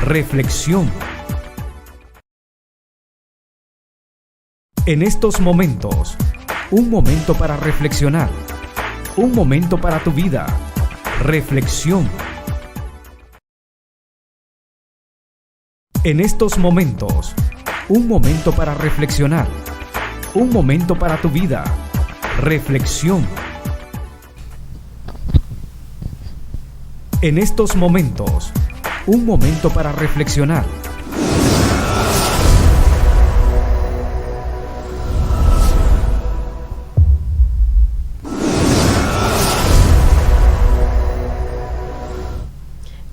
Reflexión. En estos momentos, un momento para reflexionar, un momento para tu vida. Reflexión. En estos momentos, un momento para reflexionar, un momento para tu vida. Reflexión. En estos momentos, un momento para reflexionar.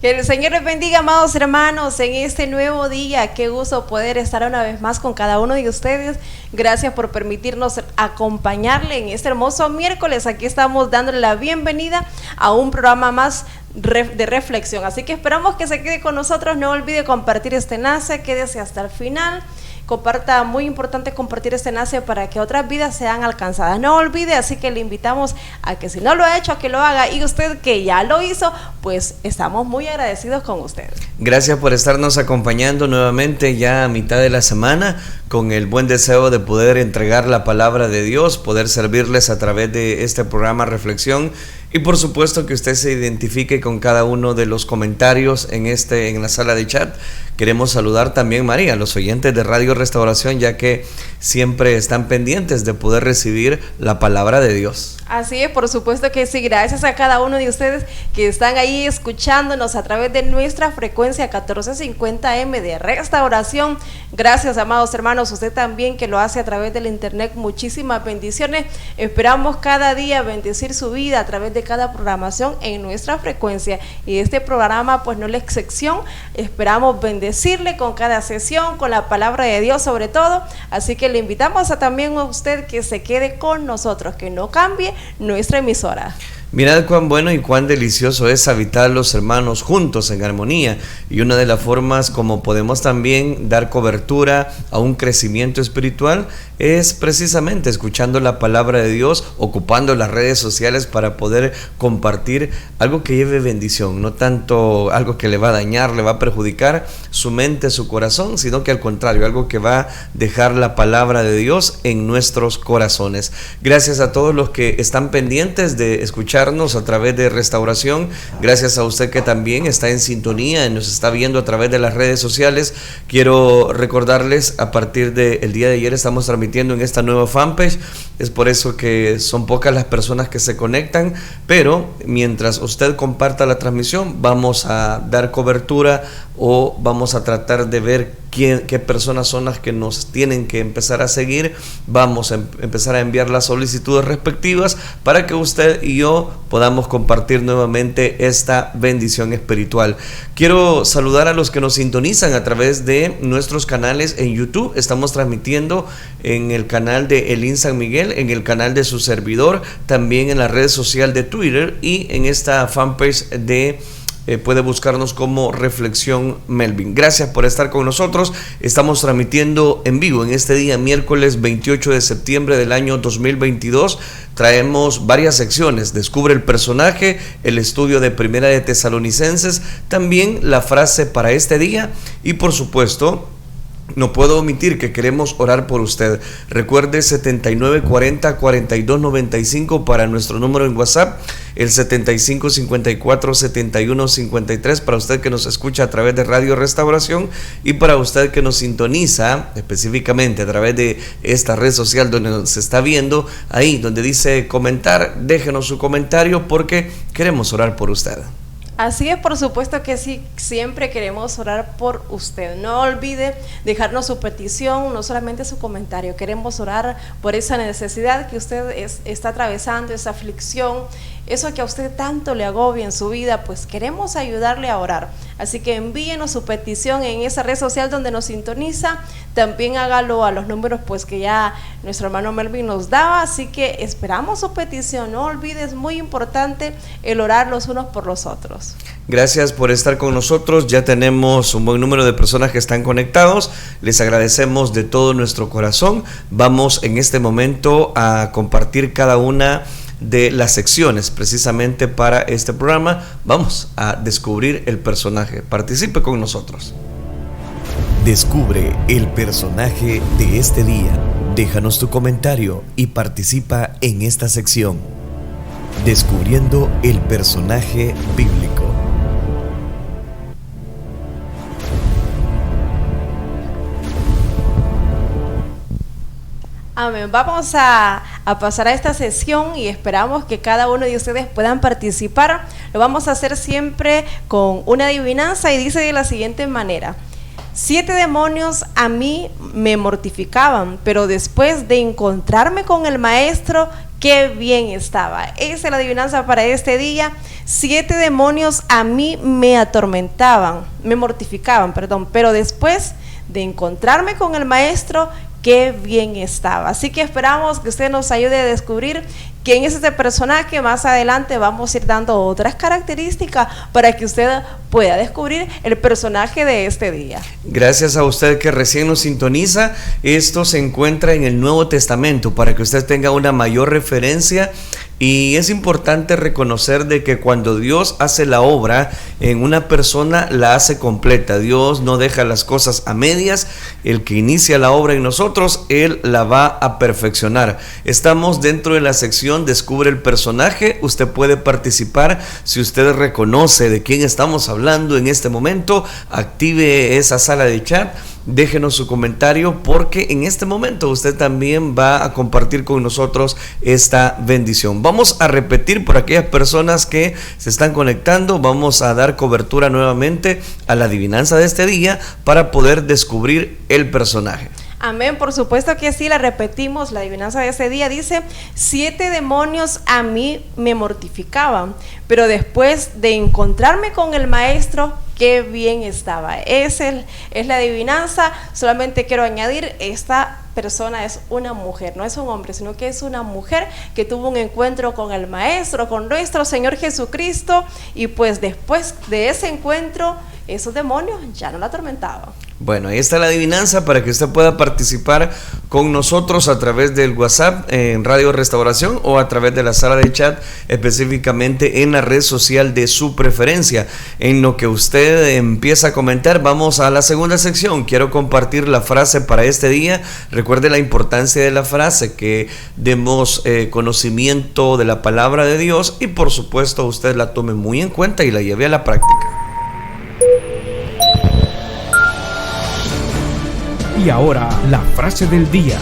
Que el Señor les bendiga, amados hermanos, en este nuevo día. Qué gusto poder estar una vez más con cada uno de ustedes. Gracias por permitirnos acompañarle en este hermoso miércoles. Aquí estamos dándole la bienvenida a un programa más de reflexión. Así que esperamos que se quede con nosotros. No olvide compartir este enlace, quédese hasta el final. Comparta, muy importante compartir este enlace para que otras vidas sean alcanzadas. No olvide, así que le invitamos a que si no lo ha hecho, a que lo haga. Y usted que ya lo hizo, pues estamos muy agradecidos con usted. Gracias por estarnos acompañando nuevamente ya a mitad de la semana, con el buen deseo de poder entregar la palabra de Dios, poder servirles a través de este programa Reflexión. Y por supuesto que usted se identifique con cada uno de los comentarios en la sala de chat. Queremos saludar también, María, a los oyentes de Radio Restauración, ya que siempre están pendientes de poder recibir la palabra de Dios. Así es, por supuesto que sí. Gracias a cada uno de ustedes que están ahí escuchándonos a través de nuestra frecuencia 1450M de Restauración. Gracias, amados hermanos, usted también que lo hace a través del internet. Muchísimas bendiciones. Esperamos cada día bendecir su vida a través de cada programación en nuestra frecuencia, y este programa pues no es la excepción. Esperamos bendecirle con cada sesión, con la palabra de Dios sobre todo. Así que le invitamos también a usted que se quede con nosotros, que no cambie nuestra emisora. Mirad cuán bueno y cuán delicioso es habitar los hermanos juntos en armonía, y una de las formas como podemos también dar cobertura a un crecimiento espiritual es precisamente escuchando la palabra de Dios, ocupando las redes sociales para poder compartir algo que lleve bendición, no tanto algo que le va a dañar, le va a perjudicar su mente, su corazón, sino que al contrario, algo que va a dejar la palabra de Dios en nuestros corazones. Gracias a todos los que están pendientes de escucharnos a través de Restauración. Gracias a usted que también está en sintonía y nos está viendo a través de las redes sociales. Quiero recordarles, a partir del día de ayer estamos transmitiendo en esta nueva fanpage. Es por eso que son pocas las personas que se conectan, pero mientras usted comparta la transmisión, vamos a dar cobertura o vamos a tratar de ver qué personas son las que nos tienen que empezar a seguir. Vamos a empezar a enviar las solicitudes respectivas para que usted y yo podamos compartir nuevamente esta bendición espiritual. Quiero saludar a los que nos sintonizan a través de nuestros canales en YouTube. Estamos transmitiendo en el canal de Elín San Miguel, en el canal de su servidor, también en la red social de Twitter y en esta fanpage de puede buscarnos como Reflexión Melvin. Gracias por estar con nosotros. Estamos transmitiendo en vivo en este día, miércoles 28 de septiembre del año 2022. Traemos varias secciones: Descubre el personaje, el estudio de Primera de Tesalonicenses, también la frase para este día y por supuesto no puedo omitir que queremos orar por usted. Recuerde 7940-4295 para nuestro número en WhatsApp, el 7554-7153 para usted que nos escucha a través de Radio Restauración, y para usted que nos sintoniza específicamente a través de esta red social donde nos está viendo, ahí donde dice comentar, déjenos su comentario porque queremos orar por usted. Así es, por supuesto que sí, siempre queremos orar por usted. No olvide dejarnos su petición, no solamente su comentario. Queremos orar por esa necesidad que usted está atravesando, esa aflicción, eso que a usted tanto le agobia en su vida, pues queremos ayudarle a orar. Así que envíenos su petición en esa red social donde nos sintoniza. También hágalo a los números pues que ya nuestro hermano Melvin nos daba. Así que esperamos su petición. No olvides, es muy importante el orar los unos por los otros. Gracias por estar con nosotros. Ya tenemos un buen número de personas que están conectados. Les agradecemos de todo nuestro corazón. Vamos en este momento a compartir cada una de las secciones precisamente para este programa. Vamos a descubrir el personaje. Participe con nosotros. Descubre el personaje de este día. Déjanos tu comentario y participa en esta sección. Descubriendo el personaje bíblico. Amén. Vamos a pasar a esta sesión y esperamos que cada uno de ustedes puedan participar. Lo vamos a hacer siempre con una adivinanza y dice de la siguiente manera: 7 demonios a mí me mortificaban, pero después de encontrarme con el maestro, qué bien estaba. Esa es la adivinanza para este día. 7 demonios a mí me mortificaban, pero después de encontrarme con el maestro, qué bien estaba. Así que esperamos que usted nos ayude a descubrir quién es este personaje. Más adelante vamos a ir dando otras características para que usted pueda descubrir el personaje de este día. Gracias a usted que recién nos sintoniza. Esto se encuentra en el Nuevo Testamento para que usted tenga una mayor referencia. Y es importante reconocer de que cuando Dios hace la obra en una persona, la hace completa. Dios no deja las cosas a medias. El que inicia la obra en nosotros, Él la va a perfeccionar. Estamos dentro de la sección Descubre el personaje. Usted puede participar. Si usted reconoce de quién estamos hablando en este momento, active esa sala de chat. Déjenos su comentario, porque en este momento usted también va a compartir con nosotros esta bendición. Vamos a repetir por aquellas personas que se están conectando. Vamos a dar cobertura nuevamente a la adivinanza de este día para poder descubrir el personaje. Amén, por supuesto que sí, la repetimos. La adivinanza de ese día dice: 7 demonios a mí me mortificaban, pero después de encontrarme con el maestro, qué bien estaba. Es la adivinanza. Solamente quiero añadir, esta persona es una mujer, no es un hombre, sino que es una mujer que tuvo un encuentro con el maestro, con nuestro Señor Jesucristo, y pues después de ese encuentro, esos demonios ya no la atormentaban. Bueno, ahí está la adivinanza para que usted pueda participar con nosotros a través del WhatsApp en Radio Restauración o a través de la sala de chat, específicamente en la red social de su preferencia. En lo que usted empieza a comentar, vamos a la segunda sección. Quiero compartir la frase para este día. Recuerde la importancia de la frase, que demos conocimiento de la palabra de Dios y por supuesto usted la tome muy en cuenta y la lleve a la práctica. Y ahora, la frase del día.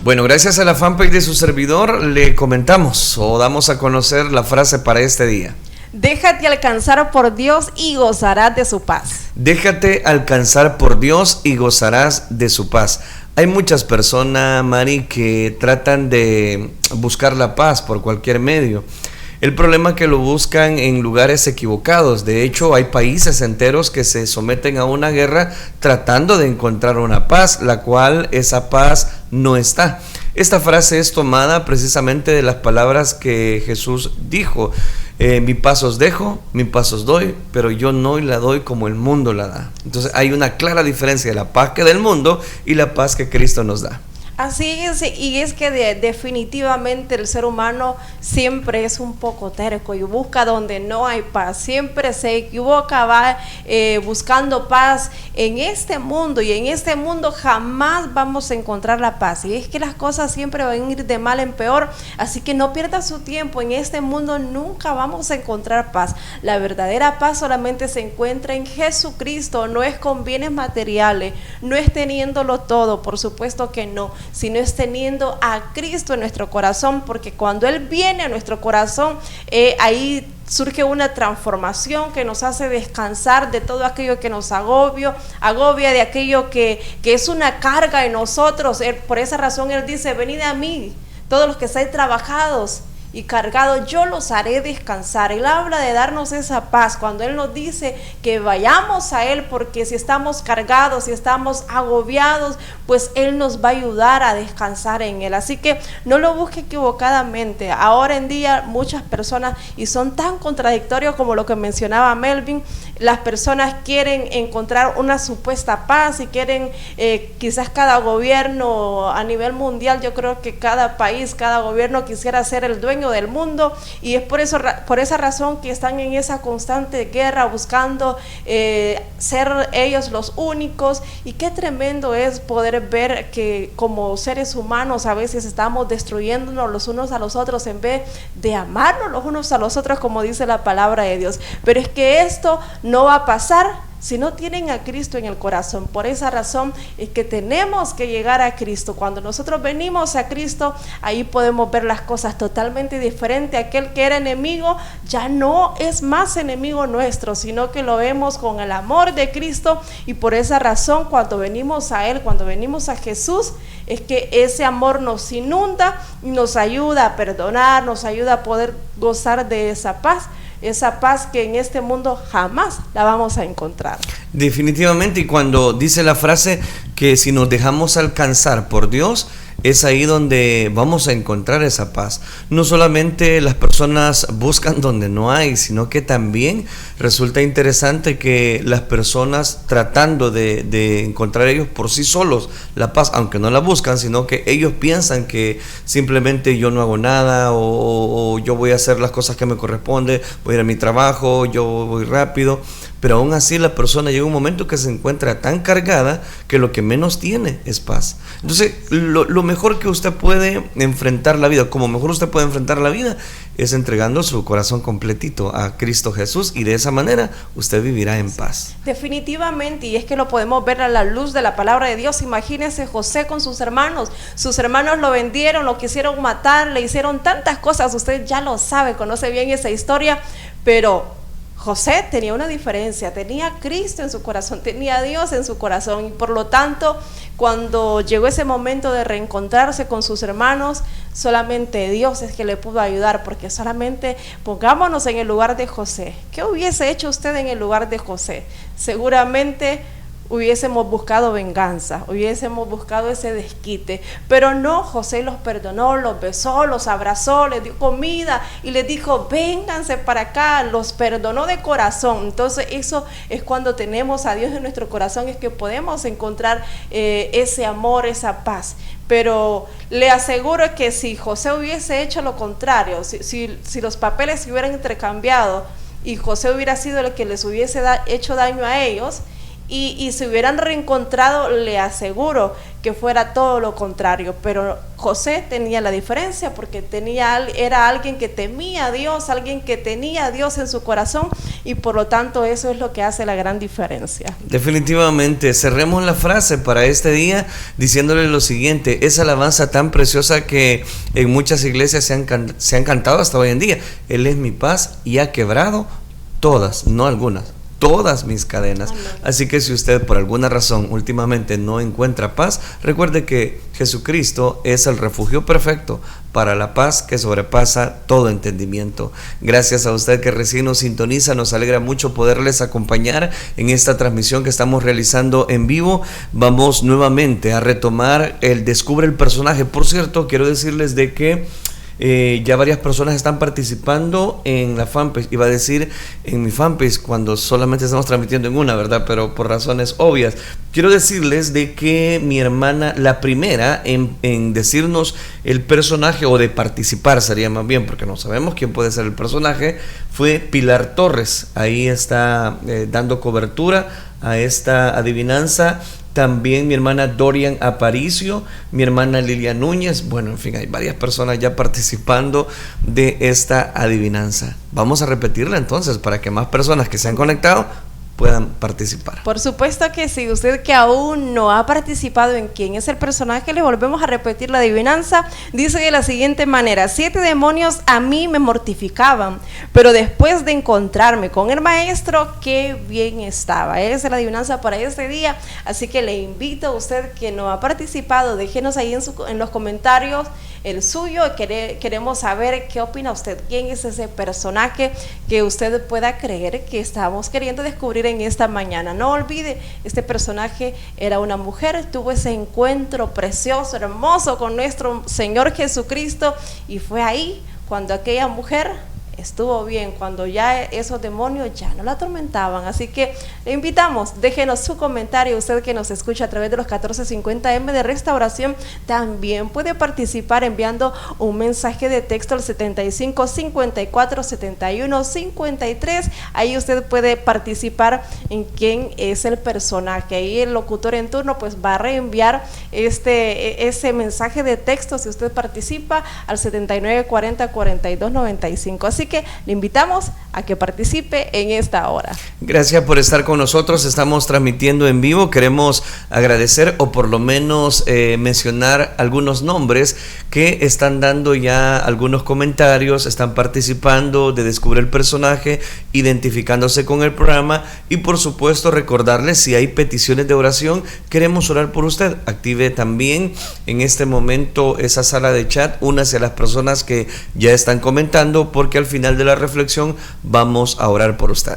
Bueno, gracias a la fanpage de su servidor le comentamos o damos a conocer la frase para este día. Déjate alcanzar por Dios y gozarás de su paz. Déjate alcanzar por Dios y gozarás de su paz. Hay muchas personas, Mari, que tratan de buscar la paz por cualquier medio. El problema es que lo buscan en lugares equivocados. De hecho, hay países enteros que se someten a una guerra tratando de encontrar una paz, la cual esa paz no está. Esta frase es tomada precisamente de las palabras que Jesús dijo: mi paz os dejo, mi paz os doy, pero yo no la doy como el mundo la da. Entonces hay una clara diferencia de la paz que del mundo y la paz que Cristo nos da. Así es, y es que definitivamente el ser humano siempre es un poco terco y busca donde no hay paz, siempre se equivoca, va buscando paz en este mundo, y en este mundo jamás vamos a encontrar la paz, y es que las cosas siempre van a ir de mal en peor, así que no pierda su tiempo. En este mundo nunca vamos a encontrar paz. La verdadera paz solamente se encuentra en Jesucristo, no es con bienes materiales, no es teniéndolo todo, por supuesto que no, sino es teniendo a Cristo en nuestro corazón, porque cuando Él viene a nuestro corazón, ahí surge una transformación que nos hace descansar de todo aquello que nos agobia, de aquello que es una carga en nosotros. Por esa razón Él dice: venid a mí, todos los que estáis trabajados y cargados, yo los haré descansar. Él habla de darnos esa paz cuando Él nos dice que vayamos a Él, porque si estamos cargados, si estamos agobiados, pues Él nos va a ayudar a descansar en Él. Así que no lo busque equivocadamente. Ahora en día muchas personas, y son tan contradictorios como lo que mencionaba Melvin, las personas quieren encontrar una supuesta paz y quieren, quizás cada gobierno a nivel mundial, yo creo que cada país, cada gobierno quisiera ser el dueño del mundo, y es por esa razón que están en esa constante guerra buscando ser ellos los únicos. Y qué tremendo es poder ver que como seres humanos a veces estamos destruyéndonos los unos a los otros en vez de amarnos los unos a los otros, como dice la palabra de Dios. Pero es que esto no va a pasar si no tienen a Cristo en el corazón. Por esa razón es que tenemos que llegar a Cristo. Cuando nosotros venimos a Cristo, ahí podemos ver las cosas totalmente diferentes. Aquel que era enemigo ya no es más enemigo nuestro, sino que lo vemos con el amor de Cristo. Y por esa razón, cuando venimos a Él, cuando venimos a Jesús, es que ese amor nos inunda y nos ayuda a perdonar, nos ayuda a poder gozar de esa paz que en este mundo jamás la vamos a encontrar. Definitivamente, y cuando dice la frase que si nos dejamos alcanzar por Dios, es ahí donde vamos a encontrar esa paz. No solamente las personas buscan donde no hay, sino que también resulta interesante que las personas tratando de encontrar ellos por sí solos la paz, aunque no la buscan, sino que ellos piensan que simplemente yo no hago nada, o yo voy a hacer las cosas que me corresponde, voy a ir a mi trabajo, yo voy rápido. Pero aún así la persona llega un momento que se encuentra tan cargada que lo que menos tiene es paz. Entonces lo mejor que usted puede enfrentar la vida, como mejor usted puede enfrentar la vida, es entregando su corazón completito a Cristo Jesús, y de esa manera usted vivirá en paz. Definitivamente, y es que lo podemos ver a la luz de la palabra de Dios. Imagínese José con sus hermanos lo vendieron, lo quisieron matar, le hicieron tantas cosas. Usted ya lo sabe, conoce bien esa historia, pero José tenía una diferencia, tenía a Cristo en su corazón, tenía a Dios en su corazón, y por lo tanto, cuando llegó ese momento de reencontrarse con sus hermanos, solamente Dios es que le pudo ayudar, porque solamente pongámonos en el lugar de José. ¿Qué hubiese hecho usted en el lugar de José? Seguramente hubiésemos buscado venganza, hubiésemos buscado ese desquite, pero no, José los perdonó, los besó, los abrazó, les dio comida y les dijo, vénganse para acá, los perdonó de corazón. Entonces eso es cuando tenemos a Dios en nuestro corazón, es que podemos encontrar ese amor, esa paz. Pero le aseguro que si José hubiese hecho lo contrario, si los papeles se hubieran intercambiado y José hubiera sido el que les hubiese hecho daño a ellos, y se hubieran reencontrado, le aseguro que fuera todo lo contrario. Pero José tenía la diferencia, porque era alguien que temía a Dios, alguien que tenía a Dios en su corazón, y por lo tanto eso es lo que hace la gran diferencia. Definitivamente. Cerremos la frase para este día diciéndole lo siguiente: esa alabanza tan preciosa que en muchas iglesias se han cantado hasta hoy en día: Él es mi paz y ha quebrado todas, no algunas, todas mis cadenas. Amén. Así que si usted por alguna razón últimamente no encuentra paz, recuerde que Jesucristo es el refugio perfecto para la paz que sobrepasa todo entendimiento. Gracias a usted que recién nos sintoniza, nos alegra mucho poderles acompañar en esta transmisión que estamos realizando en vivo. Vamos nuevamente a retomar el Descubre el Personaje. Por cierto, quiero decirles de que ya varias personas están participando en la fanpage. Iba a decir en mi fanpage cuando solamente estamos transmitiendo en una, ¿verdad? Pero por razones obvias. Quiero decirles de que mi hermana, la primera en decirnos el personaje, o de participar sería más bien, porque no sabemos quién puede ser el personaje, fue Pilar Torres. Ahí está dando cobertura a esta adivinanza. También mi hermana Dorian Aparicio, mi hermana Lilia Núñez. Bueno, en fin, hay varias personas ya participando de esta adivinanza. Vamos a repetirla entonces para que más personas que se han conectado puedan participar. Por supuesto que sí. Usted que aún no ha participado en quién es el personaje, le volvemos a repetir la adivinanza. Dice de la siguiente manera: 7 demonios a mí me mortificaban, pero después de encontrarme con el maestro, qué bien estaba. Esa es la adivinanza para este día. Así que le invito a usted que no ha participado, déjenos ahí en los comentarios el suyo. Queremos saber qué opina usted, quién es ese personaje que usted pueda creer que estamos queriendo descubrir en esta mañana. No olvide, este personaje era una mujer, tuvo ese encuentro precioso, hermoso con nuestro Señor Jesucristo, y fue ahí cuando aquella mujer estuvo bien, cuando ya esos demonios ya no la atormentaban. Así que le invitamos, déjenos su comentario. Usted que nos escucha a través de los 1450M de Restauración también puede participar enviando un mensaje de texto al 75 54 71 53. Ahí usted puede participar en quién es el personaje. Ahí el locutor en turno pues va a reenviar ese mensaje de texto, si usted participa, al 79 40 42 95. Así que le invitamos a que participe en esta hora. Gracias por estar con nosotros. Estamos transmitiendo en vivo. Queremos agradecer, o por lo menos mencionar algunos nombres que están dando ya algunos comentarios, están participando de Descubre el Personaje, identificándose con el programa, y por supuesto recordarles, si hay peticiones de oración, queremos orar por usted. Active también en este momento esa sala de chat, únase a las personas que ya están comentando, porque al final de la reflexión vamos a orar por usted.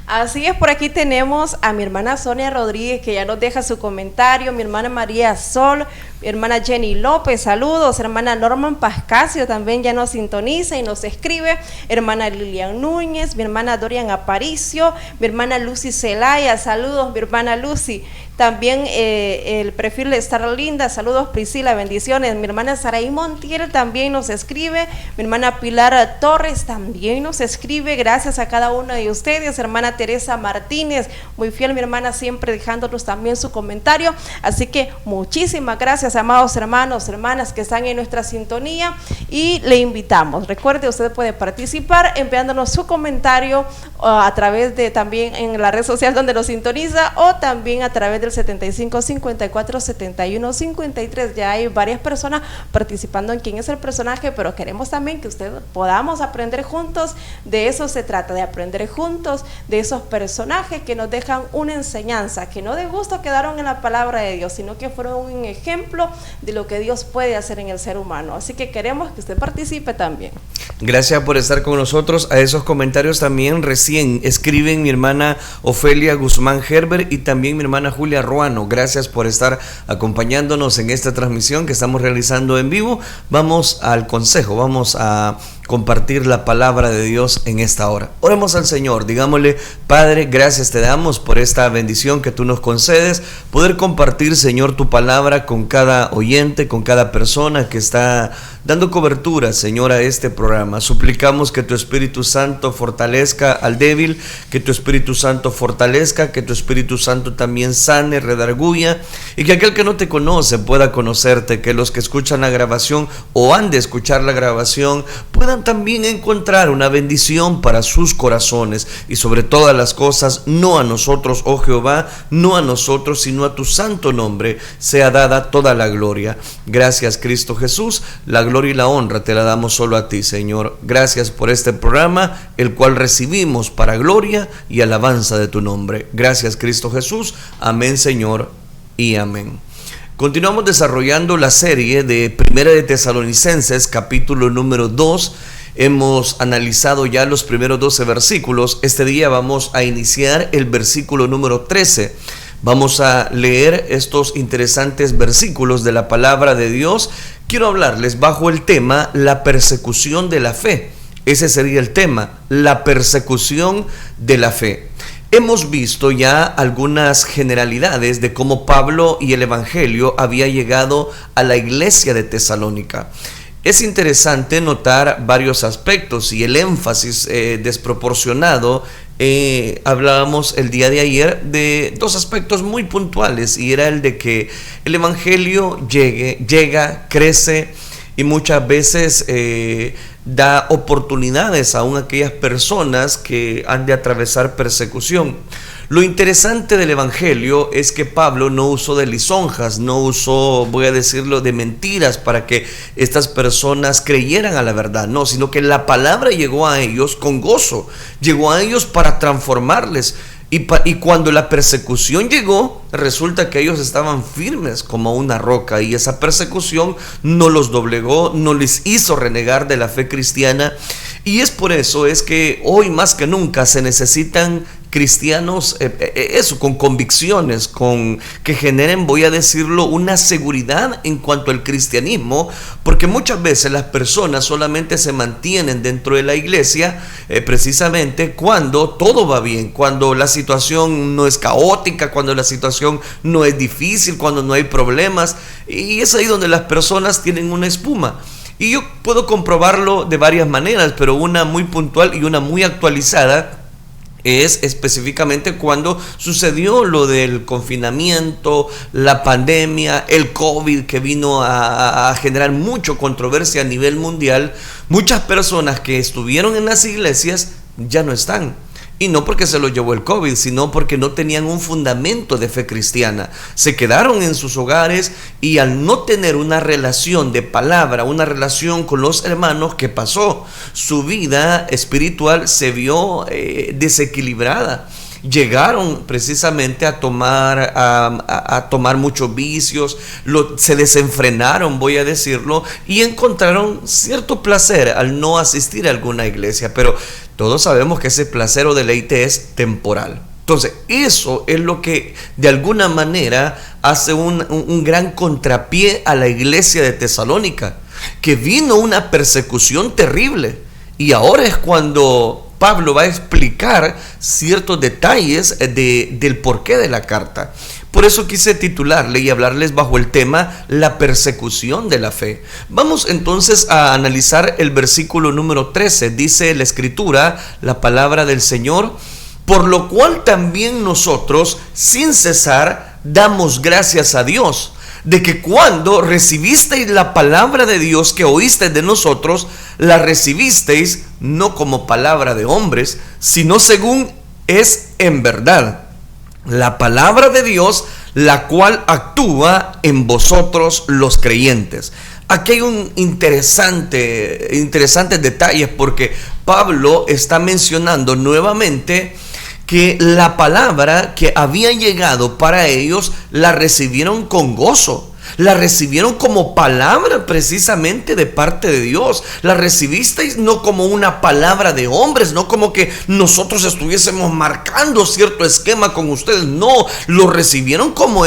Así es, por aquí tenemos a mi hermana Sonia Rodríguez, que ya nos deja su comentario, mi hermana María Sol, mi hermana Jenny López, saludos, hermana Norman Pascasio también ya nos sintoniza y nos escribe, hermana Lilian Núñez, mi hermana Dorian Aparicio, mi hermana Lucy Celaya, saludos mi hermana Lucy. También el perfil de Estar Linda, saludos Priscila, bendiciones. Mi hermana Saraí Montiel también nos escribe, mi hermana Pilar Torres también nos escribe, gracias a cada uno de ustedes. Hermana Teresa Martínez, muy fiel mi hermana, siempre dejándonos también su comentario. Así que muchísimas gracias, amados hermanos, hermanas que están en nuestra sintonía, y le invitamos, recuerde, usted puede participar enviándonos su comentario a través de también en la red social donde nos sintoniza, o también a través del 75 54 71 53. Ya hay varias personas participando en quién es el personaje, pero queremos también que usted podamos aprender juntos. De eso se trata, de aprender juntos de esos personajes que nos dejan una enseñanza, que no de gusto quedaron en la palabra de Dios, sino que fueron un ejemplo de lo que Dios puede hacer en el ser humano. Así que queremos que usted participe también. Gracias por estar con nosotros. A esos comentarios también recién escriben mi hermana Ofelia Guzmán Herbert y también mi hermana Julia Ruano. Gracias por estar acompañándonos en esta transmisión que estamos realizando en vivo. Vamos al consejo, vamos a compartir la palabra de Dios en esta hora. Oremos al Señor, digámosle: Padre, gracias te damos por esta bendición que tú nos concedes, poder compartir, Señor, tu palabra con cada oyente, con cada persona que está dando cobertura, Señor, a este programa. Suplicamos que tu Espíritu Santo fortalezca al débil, que tu Espíritu Santo fortalezca, que tu Espíritu Santo también sane, redarguya, y que aquel que no te conoce pueda conocerte, que los que escuchan la grabación o han de escuchar la grabación puedan también encontrar una bendición para sus corazones. Y sobre todas las cosas, no a nosotros, oh Jehová, no a nosotros, sino a tu santo nombre sea dada toda la gloria. Gracias, Cristo Jesús. La gloria y la honra te la damos solo a ti, Señor. Gracias por este programa, el cual recibimos para gloria y alabanza de tu nombre. Gracias, Cristo Jesús. Amén, Señor, y amén. Continuamos desarrollando la serie de Primera de Tesalonicenses, capítulo número 2. Hemos analizado ya los primeros 12 versículos. Este día vamos a iniciar el versículo número 13. Vamos a leer estos interesantes versículos de la palabra de Dios. Quiero hablarles bajo el tema la persecución de la fe. Ese sería el tema, la persecución de la fe. Hemos visto ya algunas generalidades de cómo Pablo y el Evangelio había llegado a la iglesia de Tesalónica. Es interesante notar varios aspectos y el énfasis desproporcionado. Hablábamos el día de ayer de dos aspectos muy puntuales, y era el de que el Evangelio llega, crece, y muchas veces da oportunidades aún a aquellas personas que han de atravesar persecución. Lo interesante del Evangelio es que Pablo no usó de lisonjas, no usó, voy a decirlo, de mentiras para que estas personas creyeran a la verdad, no, sino que la palabra llegó a ellos con gozo, llegó a ellos para transformarles. Y cuando la persecución llegó, resulta que ellos estaban firmes como una roca, y esa persecución no los doblegó, no les hizo renegar de la fe cristiana. Y es por eso es que hoy más que nunca se necesitan cristianos, con convicciones, que generen, voy a decirlo, una seguridad en cuanto al cristianismo, porque muchas veces las personas solamente se mantienen dentro de la iglesia precisamente cuando todo va bien, cuando la situación no es caótica, cuando la situación no es difícil, cuando no hay problemas, y es ahí donde las personas tienen una espuma. Y yo puedo comprobarlo de varias maneras, pero una muy puntual y una muy actualizada es específicamente cuando sucedió lo del confinamiento, la pandemia, el COVID, que vino a generar mucha controversia a nivel mundial. Muchas personas que estuvieron en las iglesias ya no están. Y no porque se lo llevó el COVID, sino porque no tenían un fundamento de fe cristiana. Se quedaron en sus hogares, y al no tener una relación de palabra, una relación con los hermanos, ¿qué pasó? Su vida espiritual se vio desequilibrada. Llegaron precisamente a tomar muchos vicios, se desenfrenaron, voy a decirlo, y encontraron cierto placer al no asistir a alguna iglesia, pero todos sabemos que ese placer o deleite es temporal. Entonces, eso es lo que de alguna manera hace un gran contrapié a la iglesia de Tesalónica, que vino una persecución terrible, y ahora es cuando Pablo va a explicar ciertos detalles del porqué de la carta. Por eso quise titularle y hablarles bajo el tema la persecución de la fe. Vamos entonces a analizar el versículo número 13. Dice la escritura, la palabra del Señor: por lo cual también nosotros, sin cesar, damos gracias a Dios, de que cuando recibisteis la palabra de Dios que oísteis de nosotros, la recibisteis no como palabra de hombres, sino según es en verdad la palabra de Dios, la cual actúa en vosotros los creyentes. Aquí hay un interesantes detalles, porque Pablo está mencionando nuevamente que la palabra que había llegado para ellos la recibieron con gozo. La recibieron como palabra precisamente de parte de Dios. La recibisteis no como una palabra de hombres, no como que nosotros estuviésemos marcando cierto esquema con ustedes. No, lo recibieron como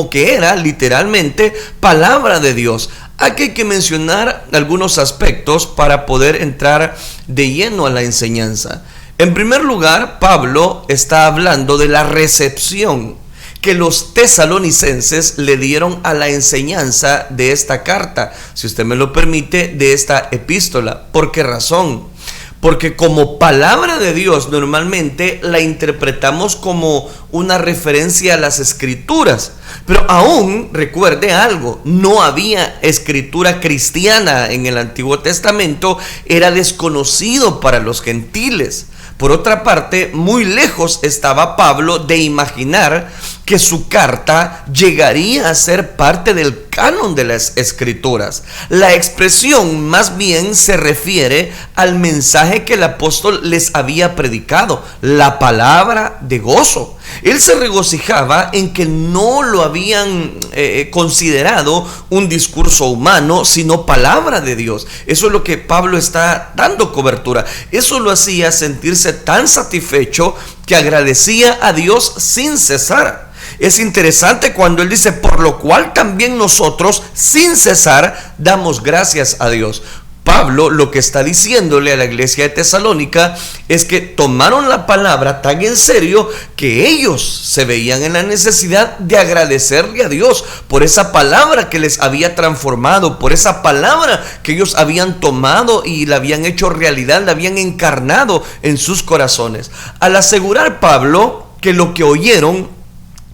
que era literalmente palabra de Dios. Aquí hay que mencionar algunos aspectos para poder entrar de lleno a la enseñanza. En primer lugar, Pablo está hablando de la recepción que los tesalonicenses le dieron a la enseñanza de esta carta, si usted me lo permite, de esta epístola. ¿Por qué razón? Porque como palabra de Dios normalmente la interpretamos como una referencia a las escrituras, pero aún recuerde algo, no había escritura cristiana en el Antiguo Testamento, era desconocido para los gentiles. Por otra parte, muy lejos estaba Pablo de imaginar que su carta llegaría a ser parte del canon de las escrituras. La expresión más bien se refiere al mensaje que el apóstol les había predicado, la palabra de gozo. Él se regocijaba en que no lo habían considerado un discurso humano, sino palabra de Dios. Eso es lo que Pablo está dando cobertura. Eso lo hacía sentirse tan satisfecho que agradecía a Dios sin cesar. Es interesante cuando él dice, por lo cual también nosotros sin cesar damos gracias a Dios. Pablo lo que está diciéndole a la iglesia de Tesalónica es que tomaron la palabra tan en serio que ellos se veían en la necesidad de agradecerle a Dios por esa palabra que les había transformado, por esa palabra que ellos habían tomado y la habían hecho realidad, la habían encarnado en sus corazones. Al asegurar Pablo que lo que oyeron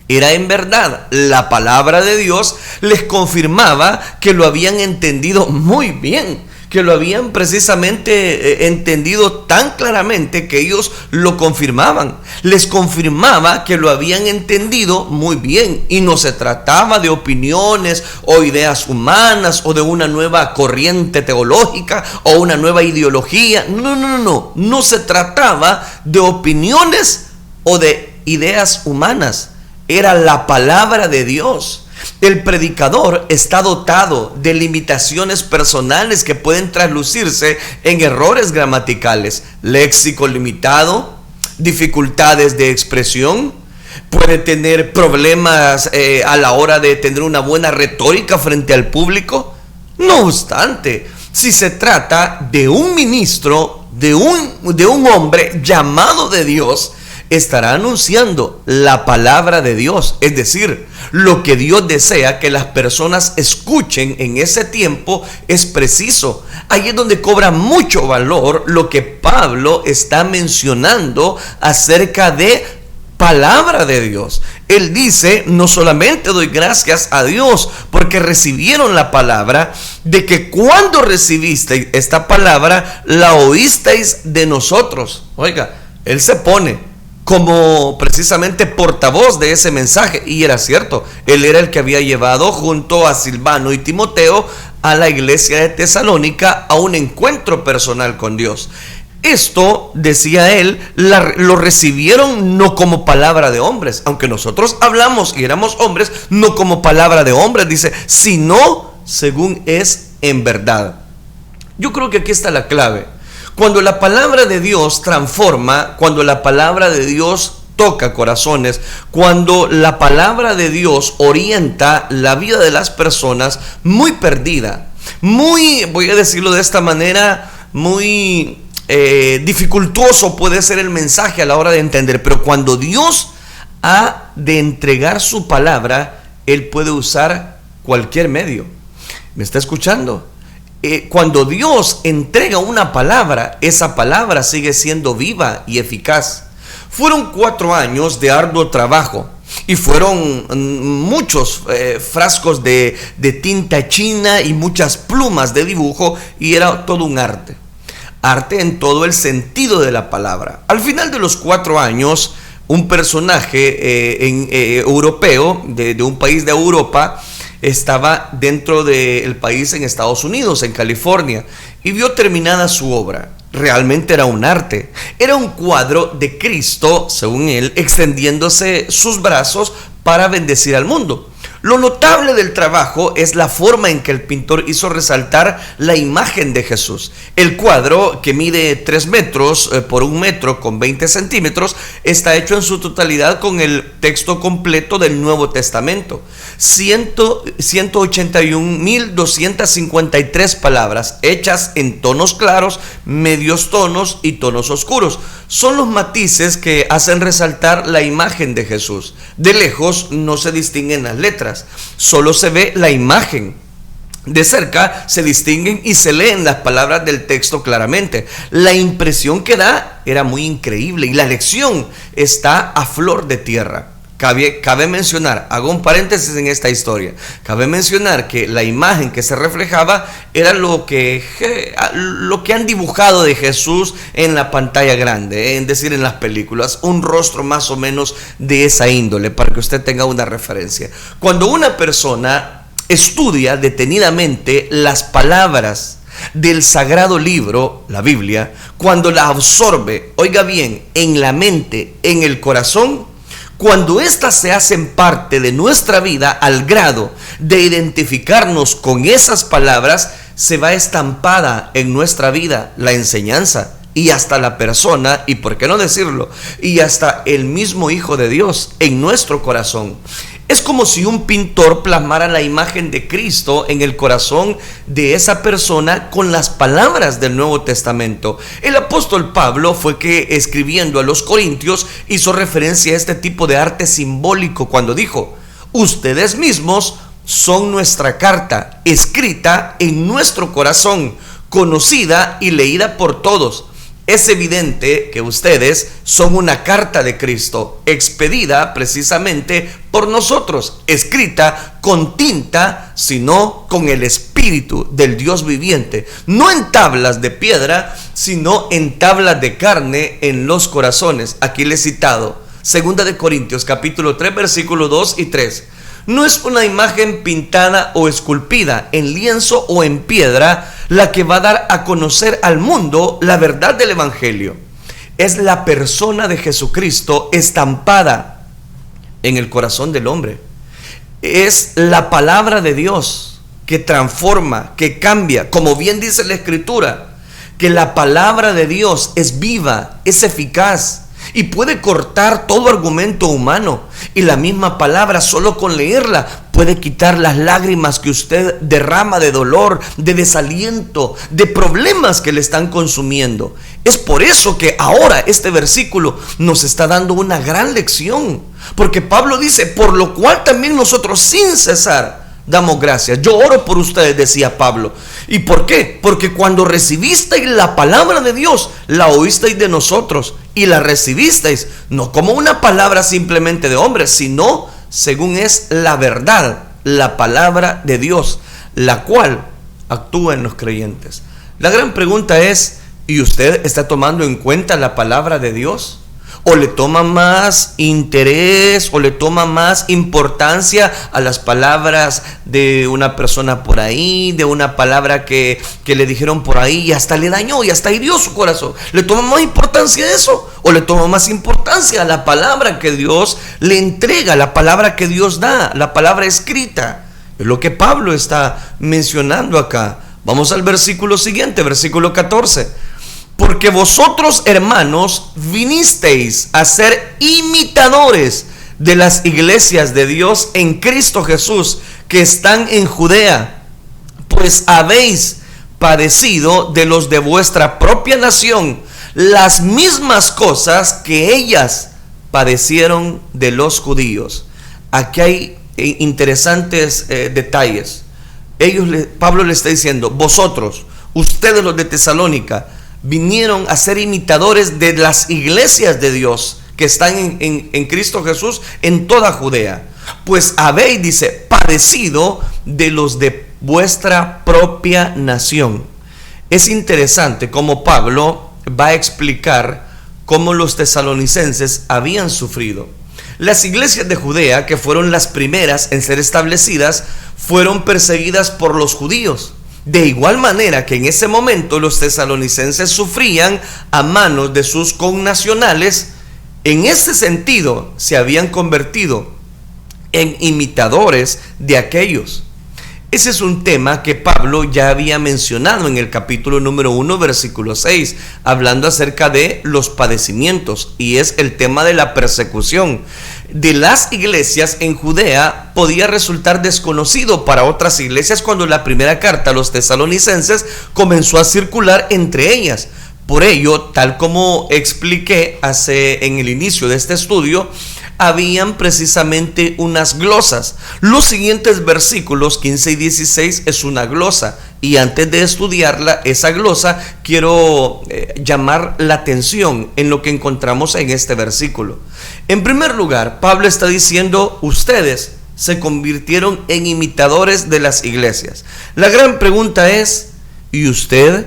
era en verdad la palabra de Dios, les confirmaba que lo habían entendido muy bien, que lo habían precisamente entendido tan claramente que ellos lo confirmaban. Les confirmaba que lo habían entendido muy bien, y no se trataba de opiniones o ideas humanas o de una nueva corriente teológica o una nueva ideología. No se trataba de opiniones o de ideas humanas, era la palabra de Dios. El predicador está dotado de limitaciones personales que pueden traslucirse en errores gramaticales, léxico limitado, dificultades de expresión, puede tener problemas a la hora de tener una buena retórica frente al público. No obstante, si se trata de un ministro, de un hombre llamado de Dios, estará anunciando la palabra de Dios, es decir, lo que Dios desea que las personas escuchen en ese tiempo es preciso. Ahí es donde cobra mucho valor lo que Pablo está mencionando acerca de palabra de Dios. Él dice: no solamente doy gracias a Dios porque recibieron la palabra, de que cuando recibisteis esta palabra la oísteis de nosotros. Oiga, él se pone como precisamente portavoz de ese mensaje, y era cierto, él era el que había llevado junto a Silvano y Timoteo a la iglesia de Tesalónica a un encuentro personal con Dios. Esto, decía él, lo recibieron no como palabra de hombres, aunque nosotros hablamos y éramos hombres, no como palabra de hombres, dice, sino según es en verdad. Yo creo que aquí está la clave. Cuando la palabra de Dios transforma, cuando la palabra de Dios toca corazones, cuando la palabra de Dios orienta la vida de las personas muy perdida, muy, voy a decirlo de esta manera, muy dificultoso puede ser el mensaje a la hora de entender, pero cuando Dios ha de entregar su palabra, Él puede usar cualquier medio. ¿Me está escuchando? Cuando Dios entrega una palabra, esa palabra sigue siendo viva y eficaz. Fueron 4 años de arduo trabajo y fueron muchos frascos de tinta china y muchas plumas de dibujo, y era todo un arte. Arte en todo el sentido de la palabra. Al final de los 4 años, un personaje europeo de un país de Europa estaba dentro del país en Estados Unidos, en California, y vio terminada su obra. Realmente era un arte. Era un cuadro de Cristo, según él, extendiéndose sus brazos para bendecir al mundo. Lo notable del trabajo es la forma en que el pintor hizo resaltar la imagen de Jesús. El cuadro, que mide 3 metros por 1 metro con 20 centímetros, está hecho en su totalidad con el texto completo del Nuevo Testamento. 181.253 palabras, hechas en tonos claros, medios tonos y tonos oscuros. Son los matices que hacen resaltar la imagen de Jesús. De lejos no se distinguen las letras, solo se ve la imagen. De cerca se distinguen y se leen las palabras del texto claramente. La impresión que da era muy increíble y la lección está a flor de tierra. Cabe mencionar, hago un paréntesis en esta historia, cabe mencionar que la imagen que se reflejaba era lo que han dibujado de Jesús en la pantalla grande, es decir, en las películas, un rostro más o menos de esa índole, para que usted tenga una referencia. Cuando una persona estudia detenidamente las palabras del sagrado libro, la Biblia, cuando la absorbe, oiga bien, en la mente, en el corazón, cuando éstas se hacen parte de nuestra vida al grado de identificarnos con esas palabras, se va estampada en nuestra vida la enseñanza y hasta la persona, y por qué no decirlo, y hasta el mismo Hijo de Dios en nuestro corazón. Es como si un pintor plasmara la imagen de Cristo en el corazón de esa persona con las palabras del Nuevo Testamento. El apóstol Pablo fue que, escribiendo a los Corintios, hizo referencia a este tipo de arte simbólico cuando dijo: ustedes mismos son nuestra carta, escrita en nuestro corazón, conocida y leída por todos. Es evidente que ustedes son una carta de Cristo, expedida precisamente por nosotros, escrita con tinta, sino con el Espíritu del Dios viviente, no en tablas de piedra, sino en tablas de carne en los corazones. Aquí le he citado 2 de Corintios capítulo 3 versículos 2 y 3. No es una imagen pintada o esculpida en lienzo o en piedra la que va a dar a conocer al mundo la verdad del Evangelio. es la persona de Jesucristo estampada en el corazón del hombre. Es la palabra de Dios que transforma, que cambia, como bien dice la Escritura, que la palabra de Dios es viva, es eficaz y puede cortar todo argumento humano. Y la misma palabra, solo con leerla, puede quitar las lágrimas que usted derrama de dolor, de desaliento, de problemas que le están consumiendo. Es por eso que ahora este versículo nos está dando una gran lección, porque Pablo dice: por lo cual también nosotros sin cesar damos gracias. Yo oro por ustedes, decía Pablo. ¿Y por qué? Porque cuando recibisteis la palabra de Dios, la oísteis de nosotros y la recibisteis no como una palabra simplemente de hombres, sino según es la verdad, la palabra de Dios, la cual actúa en los creyentes. La gran pregunta es: ¿y usted está tomando en cuenta la palabra de Dios? ¿O le toma más interés o le toma más importancia a las palabras de una persona por ahí, de una palabra que le dijeron por ahí y hasta le dañó y hasta hirió su corazón? ¿Le toma más importancia a eso? ¿O le toma más importancia a la palabra que Dios le entrega, la palabra que Dios da, la palabra escrita? Es lo que Pablo está mencionando acá. Vamos al versículo siguiente, versículo 14. Porque vosotros, hermanos, vinisteis a ser imitadores de las iglesias de Dios en Cristo Jesús, que están en Judea, pues habéis padecido de los de vuestra propia nación las mismas cosas que ellas padecieron de los judíos. Aquí hay interesantes detalles. Pablo le está diciendo: vosotros, ustedes los de Tesalónica, vinieron a ser imitadores de las iglesias de Dios que están en Cristo Jesús en toda Judea. Pues habéis, dice, padecido de los de vuestra propia nación. Es interesante cómo Pablo va a explicar cómo los tesalonicenses habían sufrido. Las iglesias de Judea, que fueron las primeras en ser establecidas, fueron perseguidas por los judíos. De igual manera que en ese momento los tesalonicenses sufrían a manos de sus connacionales. En ese sentido se habían convertido en imitadores de aquellos. Ese es un tema que Pablo ya había mencionado en el capítulo número 1, versículo 6, hablando acerca de los padecimientos, y es el tema de la persecución de las iglesias en Judea. Podía resultar desconocido para otras iglesias cuando la primera carta a los tesalonicenses comenzó a circular entre ellas. Por ello, tal como expliqué en el inicio de este estudio, habían precisamente unas glosas. Los siguientes versículos 15 y 16 es una glosa, y antes de estudiarla, esa glosa, quiero llamar la atención en lo que encontramos en este versículo. En primer lugar, Pablo está diciendo: ustedes se convirtieron en imitadores de las iglesias. La gran pregunta es: ¿y usted?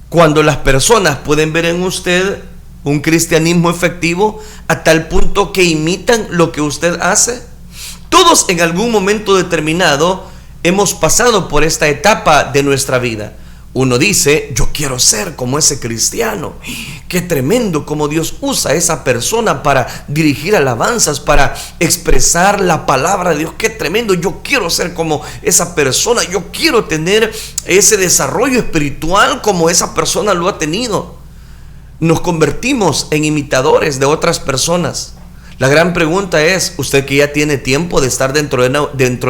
Cuando las personas pueden ver en usted un cristianismo efectivo a tal punto que imitan lo que usted hace. Todos en algún momento determinado hemos pasado por esta etapa de nuestra vida. Uno dice: yo quiero ser como ese cristiano. Qué tremendo como Dios usa a esa persona para dirigir alabanzas, para expresar la palabra de Dios. Qué tremendo, yo quiero ser como esa persona. Yo quiero tener ese desarrollo espiritual como esa persona lo ha tenido. Nos convertimos en imitadores de otras personas. La gran pregunta es: usted que ya tiene tiempo de estar dentro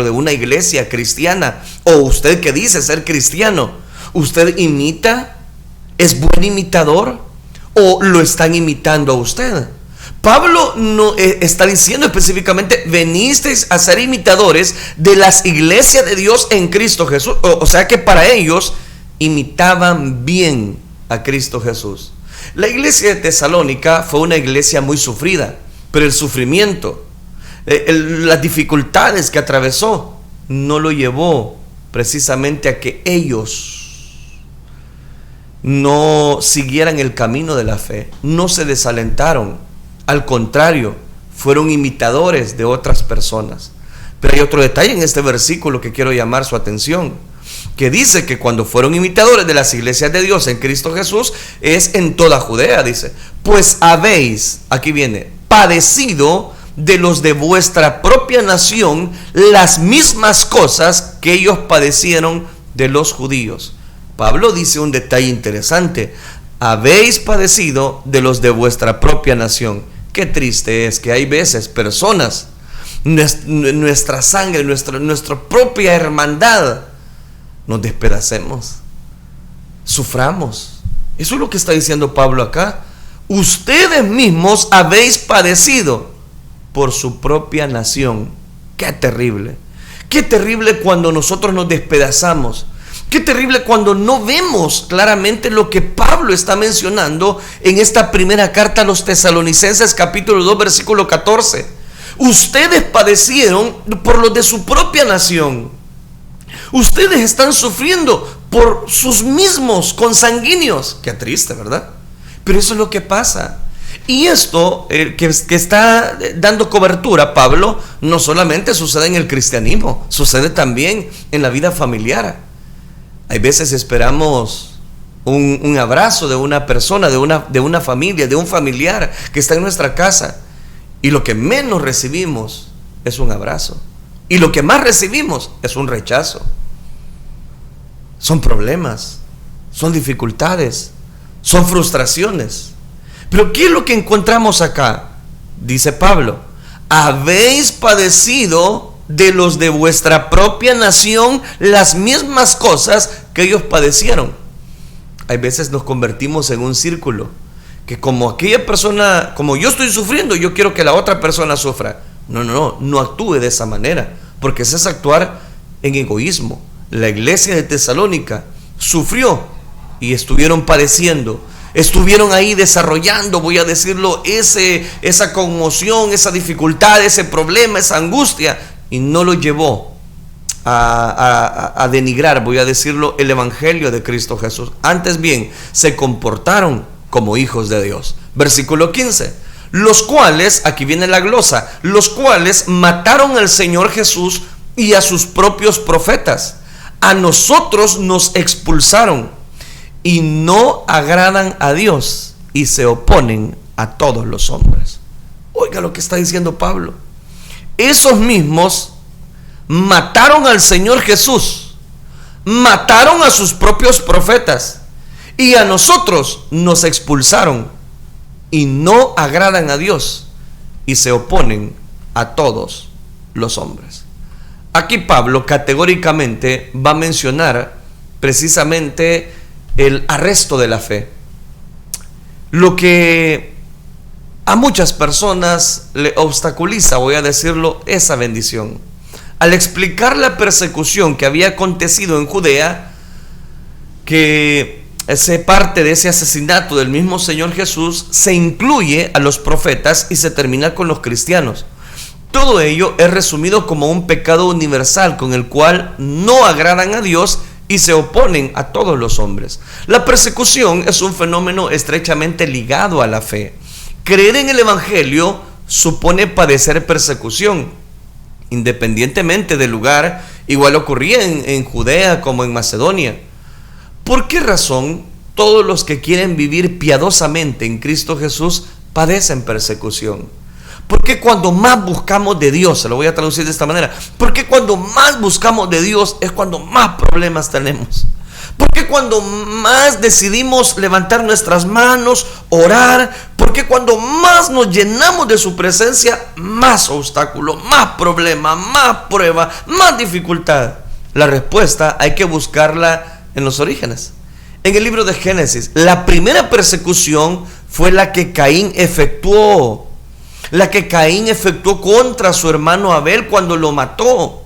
de una iglesia cristiana, o usted que dice ser cristiano, ¿usted imita? ¿Es buen imitador? ¿O lo están imitando a usted? Pablo no está diciendo específicamente: venisteis a ser imitadores de las iglesias de Dios en Cristo Jesús. O sea que para ellos imitaban bien a Cristo Jesús. La iglesia de Tesalónica fue una iglesia muy sufrida, pero el sufrimiento, las dificultades que atravesó, no lo llevó precisamente a que ellos no siguieran el camino de la fe, no se desalentaron. Al contrario, fueron imitadores de otras personas. Pero hay otro detalle en este versículo que quiero llamar su atención. que dice que cuando fueron imitadores de las iglesias de Dios en Cristo Jesús, es en toda Judea, dice. Pues habéis, aquí viene, padecido de los de vuestra propia nación las mismas cosas que ellos padecieron de los judíos. Pablo dice un detalle interesante: habéis padecido de los de vuestra propia nación. Qué triste es que hay veces personas, nuestra sangre, nuestra propia hermandad, nos despedacemos, suframos. Eso es lo que está diciendo Pablo acá. Ustedes mismos habéis padecido por su propia nación. Qué terrible. Qué terrible cuando nosotros nos despedazamos. Qué terrible cuando no vemos claramente lo que Pablo está mencionando en esta primera carta a los Tesalonicenses, capítulo 2, versículo 14. Ustedes padecieron por los de su propia nación. Ustedes están sufriendo por sus mismos consanguíneos. Qué triste, ¿verdad? Pero eso es lo que pasa. Y esto que está dando cobertura Pablo, no solamente sucede en el cristianismo, sucede también en la vida familiar. Hay veces esperamos un abrazo de una persona, de una familia, de un familiar que está en nuestra casa, y lo que menos recibimos es un abrazo, y lo que más recibimos es un rechazo. Son problemas, son dificultades, son frustraciones. Pero ¿qué es lo que encontramos acá? Dice Pablo: habéis padecido de los de vuestra propia nación las mismas cosas que ellos padecieron. Hay veces nos convertimos en un círculo, que como aquella persona, como yo estoy sufriendo, yo quiero que la otra persona sufra. No actúe de esa manera, porque eso es actuar en egoísmo. La iglesia de Tesalónica sufrió y estuvieron padeciendo, estuvieron ahí desarrollando, voy a decirlo, esa conmoción, esa dificultad, ese problema, esa angustia, y no lo llevó a denigrar, voy a decirlo, el evangelio de Cristo Jesús. Antes bien, se comportaron como hijos de Dios. Versículo 15: los cuales, aquí viene la glosa, los cuales mataron al Señor Jesús y a sus propios profetas. A nosotros nos expulsaron y no agradan a Dios y se oponen a todos los hombres. Oiga lo que está diciendo Pablo. Esos mismos mataron al Señor Jesús, mataron a sus propios profetas, y a nosotros nos expulsaron y no agradan a Dios y se oponen a todos los hombres. Aquí Pablo categóricamente va a mencionar precisamente el arresto de la fe, lo que a muchas personas le obstaculiza, voy a decirlo, esa bendición. Al explicar la persecución que había acontecido en Judea, que se parte de ese asesinato del mismo Señor Jesús, se incluye a los profetas y se termina con los cristianos. Todo ello es resumido como un pecado universal con el cual no agradan a Dios y se oponen a todos los hombres. La persecución es un fenómeno estrechamente ligado a la fe. Creer en el evangelio supone padecer persecución, independientemente del lugar. Igual ocurría en Judea como en Macedonia. ¿Por qué razón todos los que quieren vivir piadosamente en Cristo Jesús padecen persecución? Porque cuando más buscamos de Dios, se lo voy a traducir de esta manera, porque cuando más buscamos de Dios es cuando más problemas tenemos. Porque cuando más decidimos levantar nuestras manos, orar, porque cuando más nos llenamos de su presencia, más obstáculo, más problema, más prueba, más dificultad. La respuesta hay que buscarla en los orígenes. En el libro de Génesis, la primera persecución fue la que Caín efectuó. La que Caín efectuó contra su hermano Abel cuando lo mató.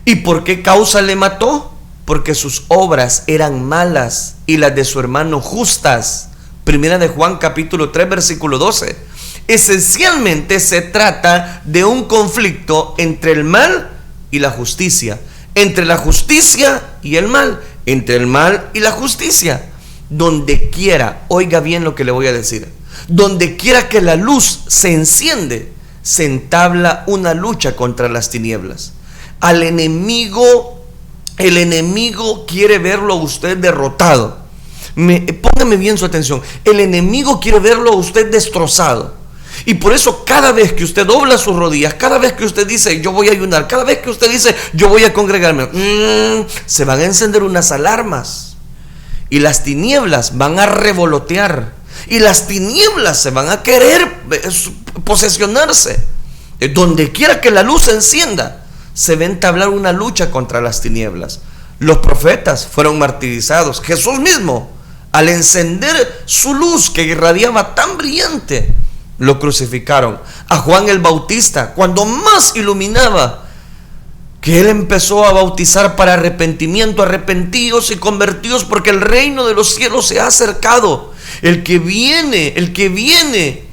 ¿Y por qué causa le mató? Porque sus obras eran malas y las de su hermano justas. Primera de Juan capítulo 3 versículo 12. Esencialmente se trata de un conflicto entre el mal y la justicia, entre la justicia y el mal, entre el mal y la justicia. Donde quiera, oiga bien lo que le voy a decir, donde quiera que la luz se enciende, se entabla una lucha contra las tinieblas. Al enemigo El enemigo quiere verlo a usted derrotado. Póngame bien su atención. El enemigo quiere verlo a usted destrozado. Y por eso cada vez que usted dobla sus rodillas, cada vez que usted dice yo voy a ayunar, cada vez que usted dice yo voy a congregarme, se van a encender unas alarmas. Y las tinieblas van a revolotear. Y las tinieblas se van a querer posesionarse. Donde quiera que la luz se encienda, se va a entablar una lucha contra las tinieblas. Los profetas fueron martirizados. Jesús mismo, al encender su luz que irradiaba tan brillante, lo crucificaron. A Juan el Bautista, cuando más iluminaba, que él empezó a bautizar para arrepentimiento: arrepentíos y convertíos, porque el reino de los cielos se ha acercado. El que viene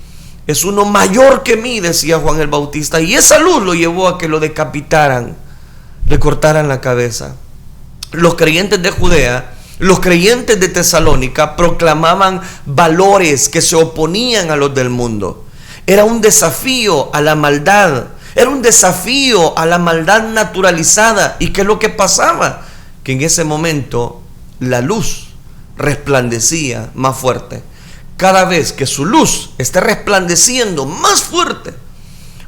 es uno mayor que mí, decía Juan el Bautista. Y esa luz lo llevó a que lo decapitaran, le cortaran la cabeza. Los creyentes de Judea, los creyentes de Tesalónica proclamaban valores que se oponían a los del mundo. Era un desafío a la maldad. Era un desafío a la maldad naturalizada. ¿Y qué es lo que pasaba? Que en ese momento la luz resplandecía más fuerte. Cada vez que su luz esté resplandeciendo más fuerte,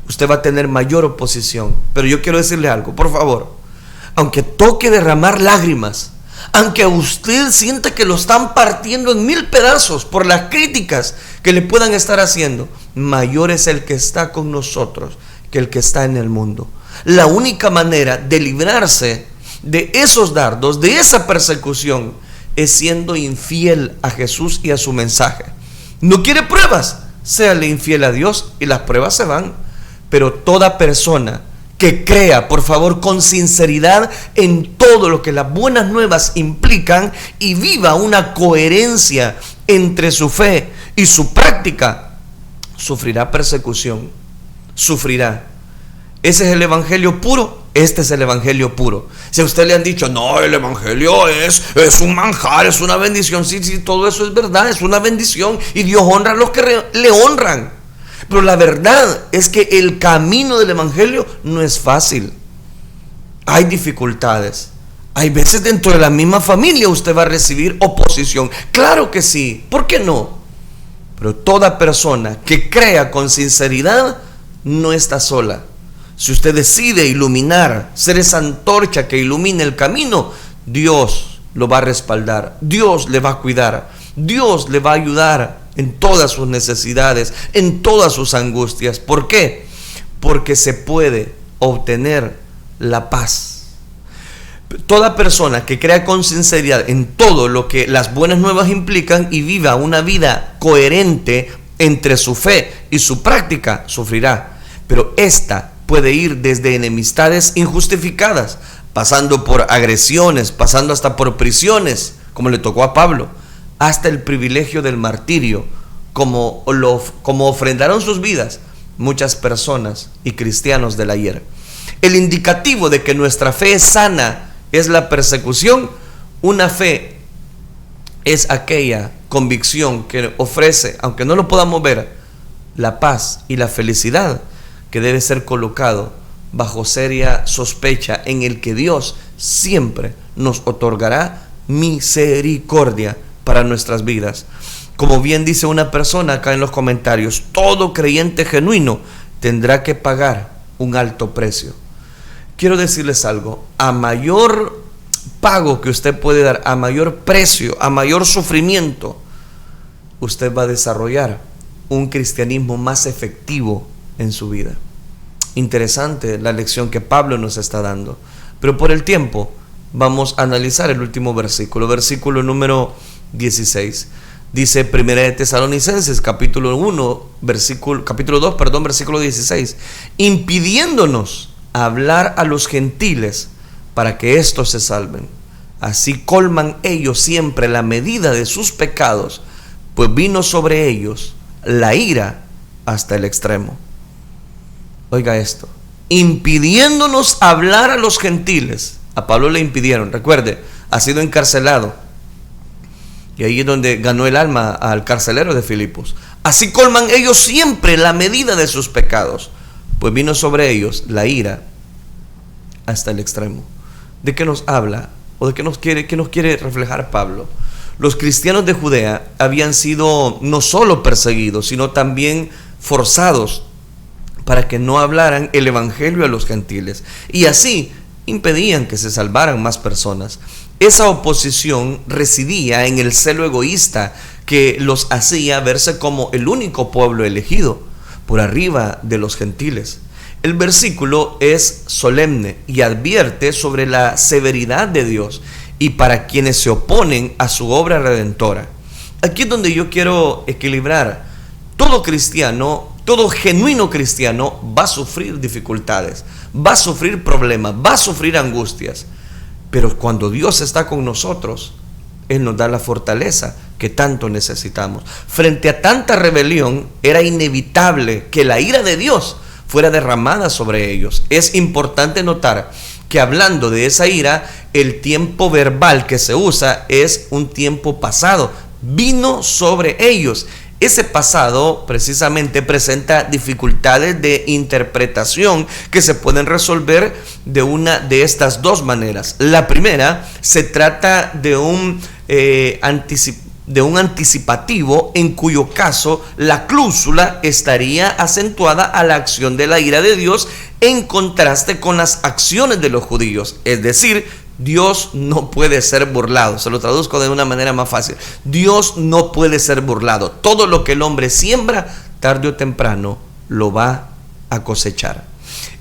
usted va a tener mayor oposición. Pero yo quiero decirle algo, por favor. Aunque toque derramar lágrimas, aunque usted sienta que lo están partiendo en 1000 pedazos por las críticas que le puedan estar haciendo, mayor es el que está con nosotros que el que está en el mundo. La única manera de librarse de esos dardos, de esa persecución, es siendo infiel a Jesús y a su mensaje. ¿No quiere pruebas? Séale infiel a Dios y las pruebas se van. Pero toda persona que crea, por favor, con sinceridad en todo lo que las buenas nuevas implican y viva una coherencia entre su fe y su práctica, sufrirá persecución, sufrirá. Ese es el evangelio puro. Este es el evangelio puro. Si a usted le han dicho, no, el evangelio es un manjar, es una bendición. Sí, todo eso es verdad, es una bendición. Y Dios honra a los que le honran. Pero la verdad es que el camino del evangelio no es fácil. Hay dificultades. Hay veces dentro de la misma familia usted va a recibir oposición. Claro que sí, ¿por qué no? Pero toda persona que crea con sinceridad no está sola. Si usted decide iluminar, ser esa antorcha que ilumine el camino, Dios lo va a respaldar, Dios le va a cuidar, Dios le va a ayudar en todas sus necesidades, en todas sus angustias. ¿Por qué? Porque se puede obtener la paz. Toda persona que crea con sinceridad en todo lo que las buenas nuevas implican y viva una vida coherente entre su fe y su práctica, sufrirá. Pero esta puede ir desde enemistades injustificadas, pasando por agresiones, pasando hasta por prisiones, como le tocó a Pablo, hasta el privilegio del martirio, como ofrendaron sus vidas muchas personas y cristianos del ayer. El indicativo de que nuestra fe es sana es la persecución. Una fe es aquella convicción que ofrece, aunque no lo podamos ver, la paz y la felicidad, que debe ser colocado bajo seria sospecha, en el que Dios siempre nos otorgará misericordia para nuestras vidas. Como bien dice una persona acá en los comentarios, todo creyente genuino tendrá que pagar un alto precio. Quiero decirles algo: a mayor pago que usted puede dar, a mayor precio, a mayor sufrimiento, usted va a desarrollar un cristianismo más efectivo en su vida. Interesante la lección que Pablo nos está dando. Pero por el tiempo vamos a analizar el último versículo, versículo número 16. Dice Primera de Tesalonicenses, capítulo 2, versículo 16, impidiéndonos hablar a los gentiles para que éstos se salven. Así colman ellos siempre la medida de sus pecados, pues vino sobre ellos la ira hasta el extremo. Oiga esto: impidiéndonos hablar a los gentiles. A Pablo le impidieron, recuerde, ha sido encarcelado, y ahí es donde ganó el alma al carcelero de Filipos. Así colman ellos siempre la medida de sus pecados, pues vino sobre ellos la ira hasta el extremo. ¿De qué nos habla? ¿O de qué nos quiere reflejar Pablo? Los cristianos de Judea habían sido no solo perseguidos, sino también forzados para que no hablaran el evangelio a los gentiles, y así impedían que se salvaran más personas. Esa oposición residía en el celo egoísta que los hacía verse como el único pueblo elegido por arriba de los gentiles. El versículo es solemne y advierte sobre la severidad de Dios y para quienes se oponen a su obra redentora. Aquí es donde yo quiero equilibrar. Todo cristiano, todo genuino cristiano va a sufrir dificultades, va a sufrir problemas, va a sufrir angustias. Pero cuando Dios está con nosotros, Él nos da la fortaleza que tanto necesitamos. Frente a tanta rebelión, era inevitable que la ira de Dios fuera derramada sobre ellos. Es importante notar que hablando de esa ira, el tiempo verbal que se usa es un tiempo pasado. Vino sobre ellos. Ese pasado precisamente presenta dificultades de interpretación que se pueden resolver de una de estas dos maneras. La primera, se trata de un anticipativo en cuyo caso la cláusula estaría acentuada a la acción de la ira de Dios en contraste con las acciones de los judíos. Es decir, Dios no puede ser burlado. Se lo traduzco de una manera más fácil. Dios no puede ser burlado. Todo lo que el hombre siembra, tarde o temprano, lo va a cosechar.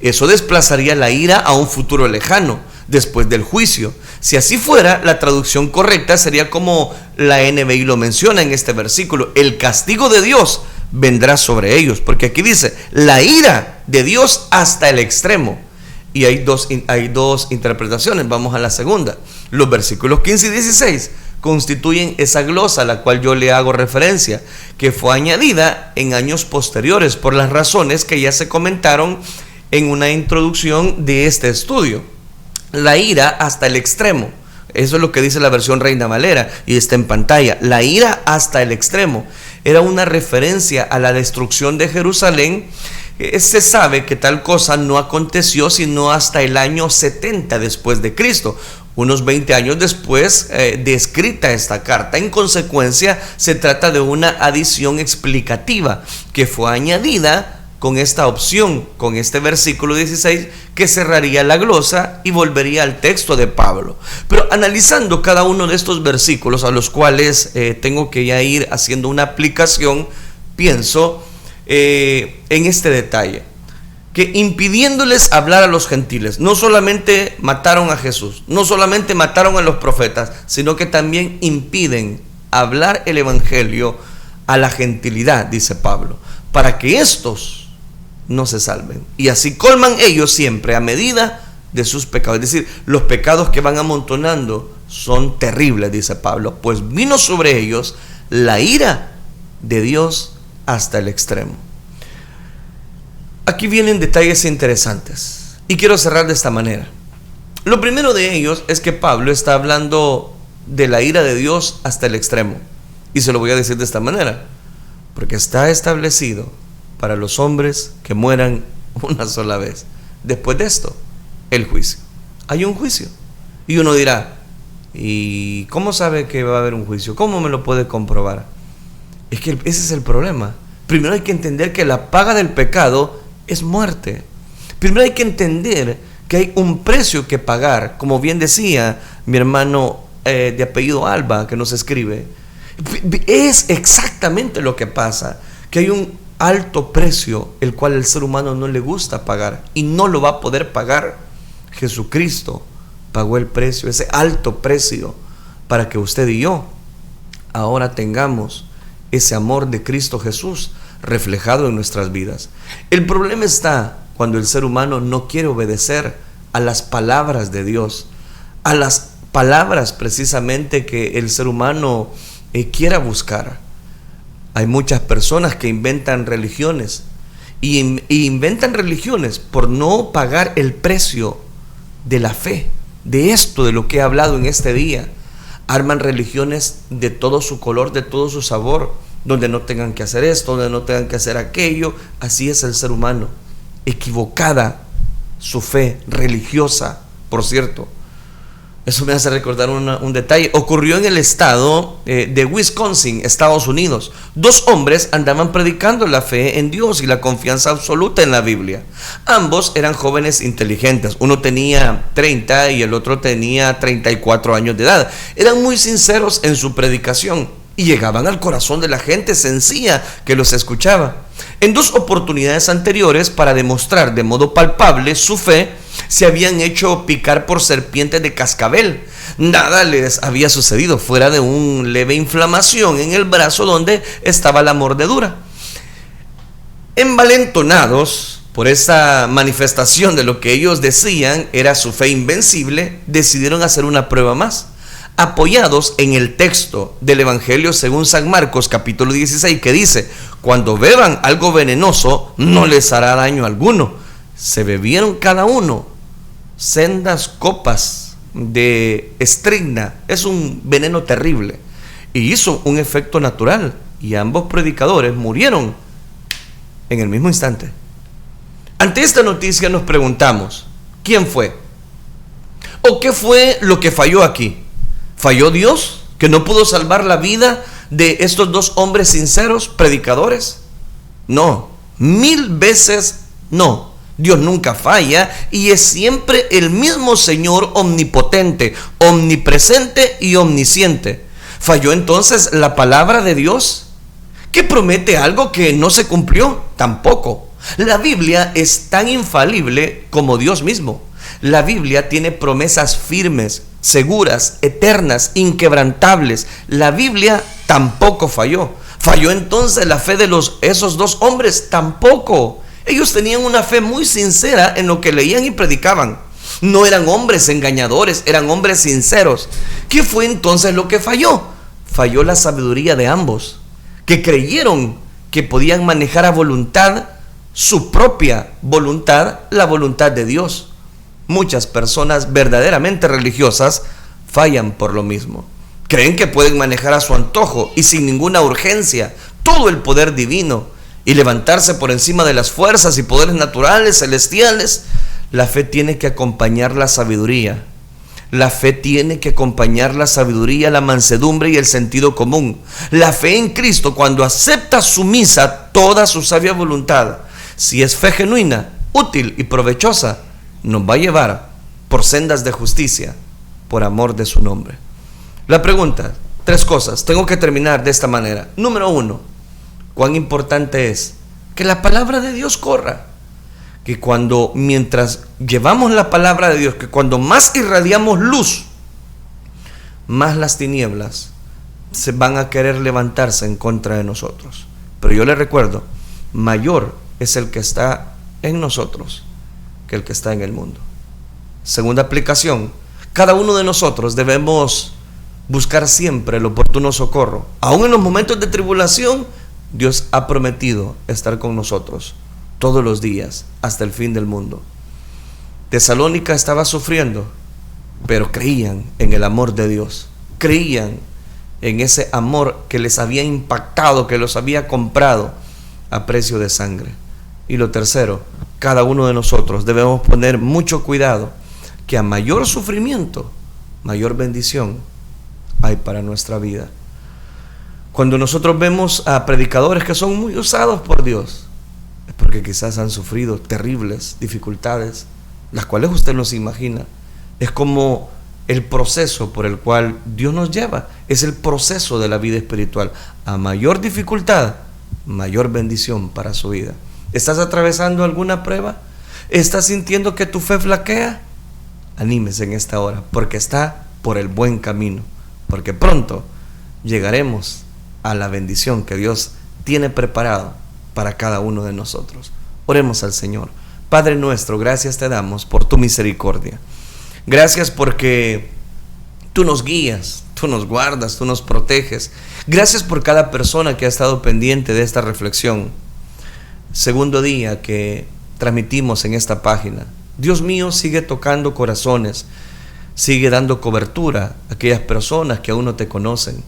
Eso desplazaría la ira a un futuro lejano, después del juicio. Si así fuera, la traducción correcta sería como la NBI lo menciona en este versículo: el castigo de Dios vendrá sobre ellos, porque aquí dice la ira de Dios hasta el extremo. Y hay dos interpretaciones. Vamos a la segunda. Los versículos 15 y 16 constituyen esa glosa a la cual yo le hago referencia, que fue añadida en años posteriores por las razones que ya se comentaron en una introducción de este estudio. La ira hasta el extremo. Eso es lo que dice la versión Reina Valera y está en pantalla. La ira hasta el extremo era una referencia a la destrucción de Jerusalén. Se sabe que tal cosa no aconteció sino hasta el año 70 después de Cristo, unos 20 años después de escrita esta carta. En consecuencia, se trata de una adición explicativa que fue añadida con esta opción, con este versículo 16, que cerraría la glosa y volvería al texto de Pablo. Pero analizando cada uno de estos versículos, a los cuales tengo que ya ir haciendo una aplicación, pienso en este detalle, que impidiéndoles hablar a los gentiles, no solamente mataron a Jesús, no solamente mataron a los profetas, sino que también impiden hablar el evangelio a la gentilidad, dice Pablo, para que estos no se salven. Y así colman ellos siempre a medida de sus pecados. Es decir, los pecados que van amontonando son terribles, dice Pablo, pues vino sobre ellos la ira de Dios hasta el extremo. Aquí vienen detalles interesantes y quiero cerrar de esta manera. Lo primero de ellos es que Pablo está hablando de la ira de Dios hasta el extremo, y se lo voy a decir de esta manera, porque está establecido para los hombres que mueran una sola vez. Después de esto, el juicio. Hay un juicio. Y uno dirá, ¿y cómo sabe que va a haber un juicio? ¿Cómo me lo puede comprobar? Es que ese es el problema. Primero hay que entender que la paga del pecado es muerte. Primero hay que entender que hay un precio que pagar, como bien decía mi hermano de apellido Alba, que nos escribe. Es exactamente lo que pasa, que hay un alto precio el cual el ser humano no le gusta pagar y no lo va a poder pagar. Jesucristo pagó el precio, ese alto precio, para que usted y yo ahora tengamos ese amor de Cristo Jesús reflejado en nuestras vidas. El problema está cuando el ser humano no quiere obedecer a las palabras de Dios, a las palabras precisamente que el ser humano quiera buscar. Hay muchas personas que inventan religiones y inventan religiones por no pagar el precio de la fe, de esto, de lo que he hablado en este día. Arman religiones de todo su color, de todo su sabor, donde no tengan que hacer esto, donde no tengan que hacer aquello. Así es el ser humano. Equivocada su fe religiosa, por cierto, Eso me hace recordar un detalle. Ocurrió en el estado de Wisconsin, Estados Unidos. 2 hombres andaban predicando la fe en Dios y la confianza absoluta en la Biblia. Ambos eran jóvenes inteligentes. Uno tenía 30 y el otro tenía 34 años de edad. Eran muy sinceros en su predicación y llegaban al corazón de la gente sencilla que los escuchaba. En 2 oportunidades anteriores, para demostrar de modo palpable su fe, se habían hecho picar por serpientes de cascabel. Nada les había sucedido fuera de una leve inflamación en el brazo donde estaba la mordedura. Envalentonados por esa manifestación de lo que ellos decían era su fe invencible, decidieron hacer una prueba más. Apoyados en el texto del Evangelio según San Marcos capítulo 16, que dice: cuando beban algo venenoso no les hará daño alguno. Se bebieron cada uno sendas copas de estricna. Es un veneno terrible y hizo un efecto natural, y ambos predicadores murieron en el mismo instante. Ante esta noticia nos preguntamos: ¿quién fue? ¿O qué fue lo que falló aquí? ¿Falló Dios, que no pudo salvar la vida de estos 2 hombres sinceros predicadores? No, 1000 veces no. Dios nunca falla y es siempre el mismo Señor omnipotente, omnipresente y omnisciente. ¿Falló entonces la palabra de Dios, que promete algo que no se cumplió? Tampoco. La Biblia es tan infalible como Dios mismo. La Biblia tiene promesas firmes, seguras, eternas, inquebrantables. La Biblia tampoco falló. ¿Falló entonces la fe de esos 2 hombres? Tampoco. Ellos tenían una fe muy sincera en lo que leían y predicaban. No eran hombres engañadores, eran hombres sinceros. ¿Qué fue entonces lo que falló? Falló la sabiduría de ambos, que creyeron que podían manejar a voluntad, su propia voluntad, la voluntad de Dios. Muchas personas verdaderamente religiosas fallan por lo mismo. Creen que pueden manejar a su antojo y sin ninguna urgencia todo el poder divino y levantarse por encima de las fuerzas y poderes naturales, celestiales. La fe tiene que acompañar la sabiduría. La fe tiene que acompañar la sabiduría, la mansedumbre y el sentido común. La fe en Cristo, cuando acepta sumisa toda su sabia voluntad, si es fe genuina, útil y provechosa, nos va a llevar por sendas de justicia, por amor de su nombre. La pregunta, 3 cosas, tengo que terminar de esta manera. Número 1, cuán importante es que la palabra de Dios corra, que mientras llevamos la palabra de Dios, que cuando más irradiamos luz, más las tinieblas se van a querer levantarse en contra de nosotros. Pero yo les recuerdo, mayor es el que está en nosotros que el que está en el mundo. Segunda aplicación, cada uno de nosotros debemos buscar siempre el oportuno socorro. Aún en los momentos de tribulación, Dios ha prometido estar con nosotros todos los días hasta el fin del mundo. Tesalónica estaba sufriendo, pero creían en el amor de Dios, creían en ese amor que les había impactado, que los había comprado a precio de sangre. Y lo tercero, cada uno de nosotros debemos poner mucho cuidado, que a mayor sufrimiento, mayor bendición hay para nuestra vida. Cuando nosotros vemos a predicadores que son muy usados por Dios, es porque quizás han sufrido terribles dificultades, las cuales usted no se imagina. Es como el proceso por el cual Dios nos lleva, es el proceso de la vida espiritual. A mayor dificultad, mayor bendición para su vida. ¿Estás atravesando alguna prueba? ¿Estás sintiendo que tu fe flaquea? Anímese en esta hora, porque está por el buen camino, porque pronto llegaremos a la bendición que Dios tiene preparado para cada uno de nosotros. Oremos al Señor. Padre nuestro, gracias te damos por tu misericordia. Gracias porque tú nos guías, tú nos guardas, tú nos proteges. Gracias por cada persona que ha estado pendiente de esta reflexión. Segundo día que transmitimos en esta página. Dios mío, sigue tocando corazones, sigue dando cobertura a aquellas personas que aún no te conocen.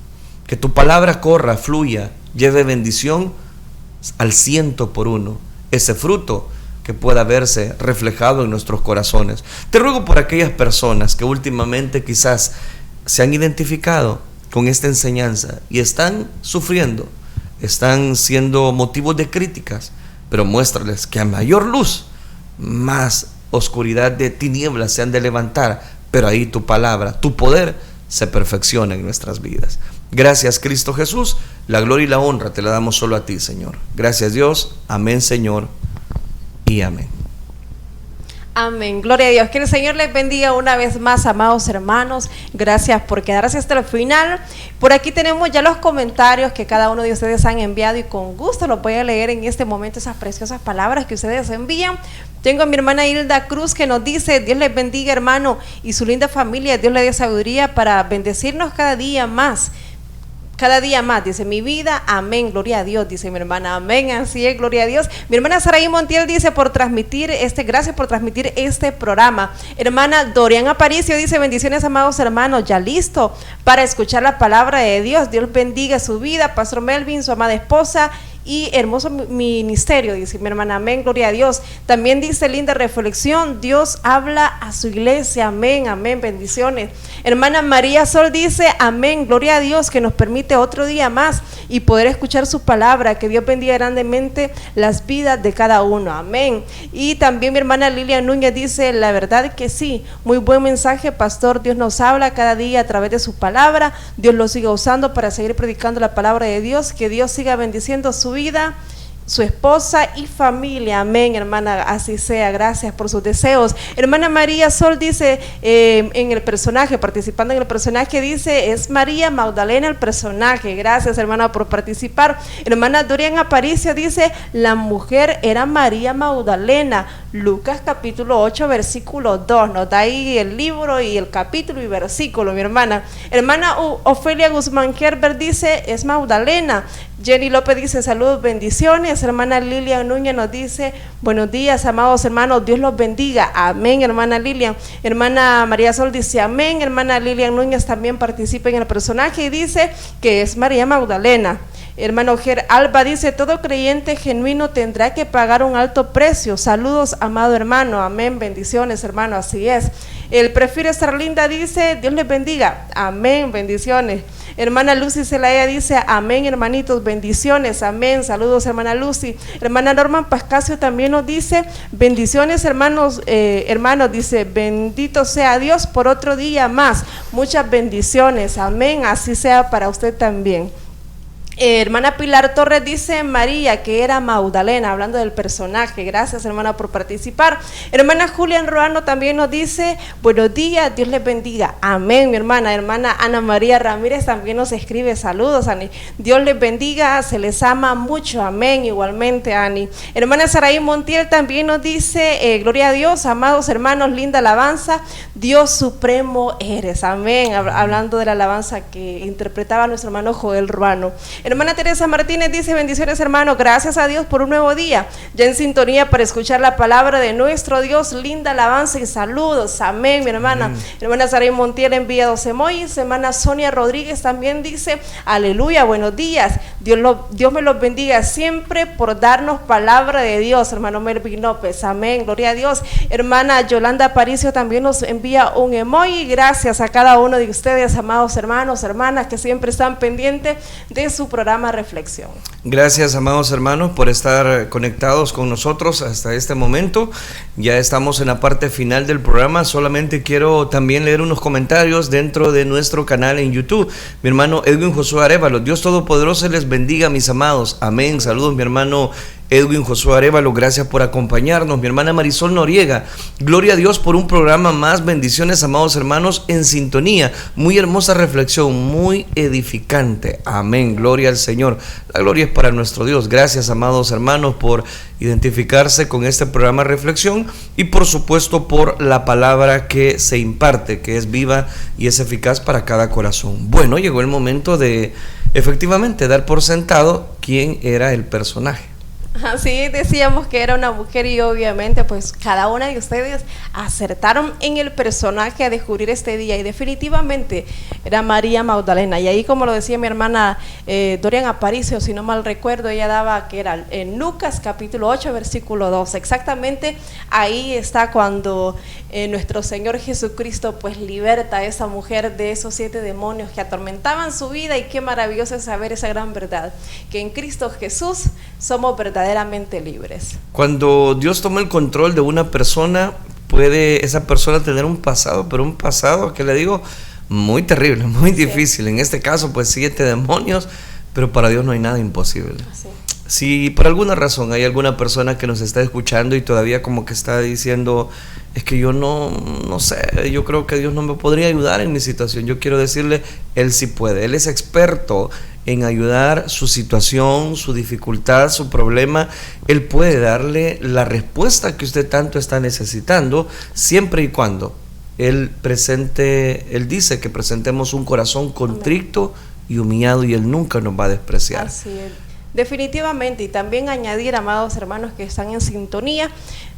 Que tu palabra corra, fluya, lleve bendición al 100 por 1. Ese fruto que pueda verse reflejado en nuestros corazones. Te ruego por aquellas personas que últimamente quizás se han identificado con esta enseñanza y están sufriendo, están siendo motivos de críticas, pero muéstrales que a mayor luz, más oscuridad de tinieblas se han de levantar, pero ahí tu palabra, tu poder se perfecciona en nuestras vidas. Gracias, Cristo Jesús. La gloria y la honra te la damos solo a ti, Señor. Gracias, Dios. Amén, Señor. Y amén. Amén, gloria a Dios. Que el Señor les bendiga una vez más, amados hermanos. Gracias por quedarse hasta el final. Por aquí tenemos ya los comentarios que cada uno de ustedes han enviado y con gusto los voy a leer en este momento, esas preciosas palabras que ustedes envían. Tengo a mi hermana Hilda Cruz que nos dice: Dios les bendiga, hermano, y su linda familia. Dios le dé sabiduría para bendecirnos cada día más. Cada día más, dice mi vida, amén, gloria a Dios, dice mi hermana, amén, así es, gloria a Dios. Mi hermana Saraí Montiel dice: gracias por transmitir este programa. Hermana Dorian Aparicio dice: bendiciones, amados hermanos, ya listo para escuchar la palabra de Dios. Dios bendiga su vida, Pastor Melvin, su amada esposa y hermoso ministerio, dice mi hermana, amén, gloria a Dios. También dice: linda reflexión, Dios habla a su iglesia, amén, amén, bendiciones. Hermana María Sol dice: amén, gloria a Dios, que nos permite otro día más y poder escuchar su palabra. Que Dios bendiga grandemente las vidas de cada uno, amén. Y también mi hermana Lilia Núñez dice: la verdad que sí, muy buen mensaje, pastor. Dios nos habla cada día a través de su palabra. Dios lo siga usando para seguir predicando la palabra de Dios. Que Dios siga bendiciendo su vida, su esposa y familia, amén, hermana, así sea. Gracias por sus deseos. Hermana María Sol dice, en el personaje, participando en el personaje, dice: es María Magdalena el personaje. Gracias, hermana, por participar. Hermana Dorian Aparicio dice: la mujer era María Magdalena. Lucas capítulo 8 versículo 2, nos da ahí el libro y el capítulo y versículo, mi hermana. Hermana Ofelia Guzmán Gerber dice: es Magdalena. Jenny López dice: saludos, bendiciones. Hermana Lilian Núñez nos dice: buenos días, amados hermanos, Dios los bendiga, amén, hermana Lilian. Hermana María Sol dice: amén. Hermana Lilian Núñez también participa en el personaje y dice que es María Magdalena. Hermano Ger Alba dice: todo creyente genuino tendrá que pagar un alto precio. Saludos, amado hermano, amén, bendiciones, hermano, así es. El prefiere estar linda dice: Dios les bendiga, amén, bendiciones. Hermana Lucy Zelaya dice: amén, hermanitos, bendiciones, amén, saludos, hermana Lucy. Hermana Norman Pascasio también nos dice: bendiciones, hermanos, hermanos, dice: bendito sea Dios por otro día más, muchas bendiciones, amén, así sea para usted también. Hermana Pilar Torres dice: María, que era Magdalena, hablando del personaje. Gracias, hermana, por participar. Hermana Julián Ruano también nos dice: buenos días, Dios les bendiga, amén, mi hermana. Hermana Ana María Ramírez también nos escribe: saludos, Ani, Dios les bendiga, se les ama mucho, amén, igualmente, Ani. Hermana Saraí Montiel también nos dice: gloria a Dios, amados hermanos, linda alabanza, Dios supremo eres, amén, hablando de la alabanza que interpretaba nuestro hermano Joel Ruano. Hermana Teresa Martínez dice: bendiciones, hermano, gracias a Dios por un nuevo día, ya en sintonía para escuchar la palabra de nuestro Dios, linda alabanza y saludos, amén, mi hermana. Amén. Hermana Saray Montiel envía 12 emojis. Hermana Sonia Rodríguez también dice: aleluya, buenos días, Dios me los bendiga siempre por darnos palabra de Dios. Hermano Melvin López, amén, gloria a Dios. Hermana Yolanda Aparicio también nos envía un emoji. Gracias a cada uno de ustedes, amados hermanos, hermanas, que siempre están pendientes de su programa Reflexión. Gracias, amados hermanos, por estar conectados con nosotros hasta este momento. Ya estamos en la parte final del programa. Solamente quiero también leer unos comentarios dentro de nuestro canal en YouTube. Mi hermano Edwin Josué Arevalo: Dios Todopoderoso les bendiga, mis amados, amén. Saludos, mi hermano Edwin Josué Arevalo, gracias por acompañarnos. Mi hermana Marisol Noriega: gloria a Dios por un programa más, bendiciones, amados hermanos, en sintonía, muy hermosa reflexión, muy edificante, amén, gloria al Señor, la gloria es para nuestro Dios. Gracias, amados hermanos, por identificarse con este programa Reflexión y por supuesto por la palabra que se imparte, que es viva y es eficaz para cada corazón. Bueno, llegó el momento de efectivamente dar por sentado quién era el personaje. Así decíamos que era una mujer y obviamente pues cada una de ustedes acertaron en el personaje a descubrir este día y definitivamente era María Magdalena. Y ahí, como lo decía mi hermana Dorian Aparicio, si no mal recuerdo, ella daba que era en Lucas capítulo 8 versículo 12, exactamente ahí está cuando nuestro Señor Jesucristo pues liberta a esa mujer de esos 7 demonios que atormentaban su vida. Y qué maravilloso es saber esa gran verdad, que en Cristo Jesús somos verdaderamente libres. Cuando Dios toma el control de una persona, puede esa persona tener un pasado, pero un pasado que le digo muy terrible, muy difícil. En este caso pues 7 demonios, pero para Dios no hay nada imposible. Así. Si por alguna razón hay alguna persona que nos está escuchando y todavía como que está diciendo, es que yo no sé, yo creo que Dios no me podría ayudar en mi situación, yo quiero decirle, Él sí puede. Él es experto en ayudar su situación, su dificultad, su problema. Él puede darle la respuesta que usted tanto está necesitando, siempre y cuando Él dice que presentemos un corazón contrito y humillado, y Él nunca nos va a despreciar. Así es. Definitivamente, y también añadir, amados hermanos que están en sintonía,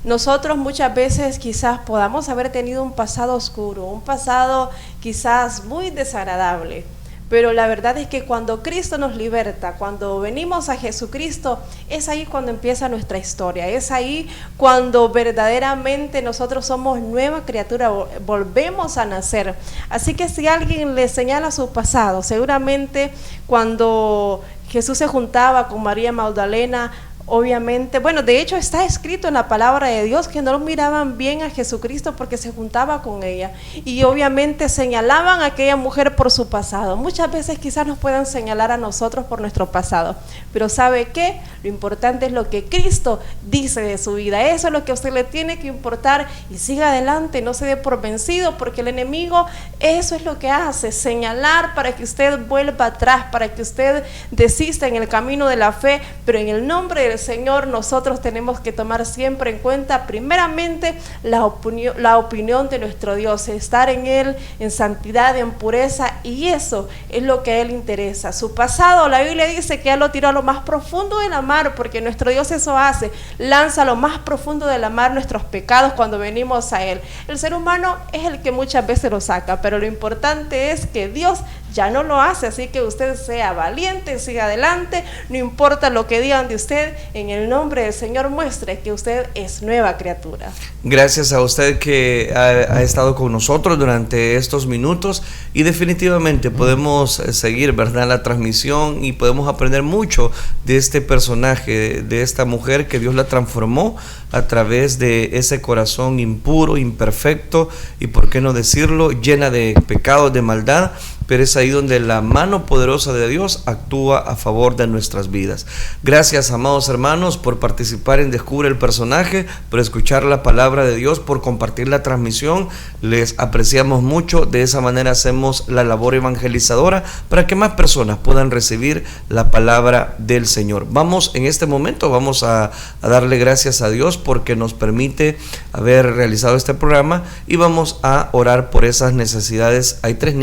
nosotros muchas veces quizás podamos haber tenido un pasado oscuro, un pasado quizás muy desagradable, pero la verdad es que cuando Cristo nos liberta, cuando venimos a Jesucristo, es ahí cuando empieza nuestra historia, es ahí cuando verdaderamente nosotros somos nueva criatura, volvemos a nacer. Así que si alguien le señala su pasado, seguramente cuando Jesús se juntaba con María Magdalena, obviamente, bueno, de hecho está escrito en la palabra de Dios que no lo miraban bien a Jesucristo porque se juntaba con ella, y obviamente señalaban a aquella mujer por su pasado. Muchas veces quizás nos puedan señalar a nosotros por nuestro pasado, pero ¿sabe qué? Lo importante es lo que Cristo dice de su vida. Eso es lo que a usted le tiene que importar, y siga adelante, no se dé por vencido, porque el enemigo eso es lo que hace, señalar para que usted vuelva atrás, para que usted desista en el camino de la fe. Pero en el nombre del Señor nosotros tenemos que tomar siempre en cuenta primeramente la opinión de nuestro Dios, estar en Él en santidad, en pureza, y eso es lo que a Él interesa. Su pasado, la Biblia dice que Él lo tiró a lo más profundo de la mar, porque nuestro Dios eso hace, lanza a lo más profundo de la mar nuestros pecados cuando venimos a Él. El ser humano es el que muchas veces lo saca, pero lo importante es que Dios ya no lo hace, así que usted sea valiente, siga adelante, no importa lo que digan de usted, en el nombre del Señor muestre que usted es nueva criatura. Gracias a usted que ha estado con nosotros durante estos minutos, y definitivamente podemos seguir, ¿verdad?, la transmisión, y podemos aprender mucho de este personaje, de esta mujer que Dios la transformó a través de ese corazón impuro, imperfecto y, por qué no decirlo, llena de pecados, de maldad. Pero es ahí donde la mano poderosa de Dios actúa a favor de nuestras vidas. Gracias, amados hermanos, por participar en Descubre el Personaje, por escuchar la palabra de Dios, por compartir la transmisión. Les apreciamos mucho. De esa manera hacemos la labor evangelizadora para que más personas puedan recibir la palabra del Señor. En este momento vamos a darle gracias a Dios porque nos permite haber realizado este programa, y vamos a orar por esas necesidades. Hay 3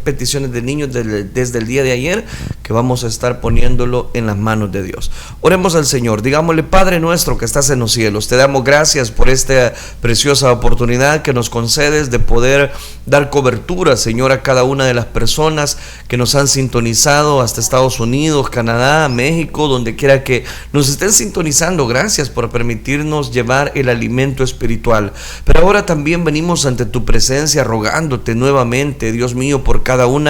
peticiones de niños desde el día de ayer que vamos a estar poniéndolo en las manos de Dios. Oremos al Señor, digámosle: Padre nuestro que estás en los cielos, te damos gracias por esta preciosa oportunidad que nos concedes de poder dar cobertura, Señor, a cada una de las personas que nos han sintonizado hasta Estados Unidos, Canadá, México, donde quiera que nos estén sintonizando. Gracias por permitirnos llevar el alimento espiritual. Pero ahora también venimos ante tu presencia rogándote nuevamente, Dios mío, por cada una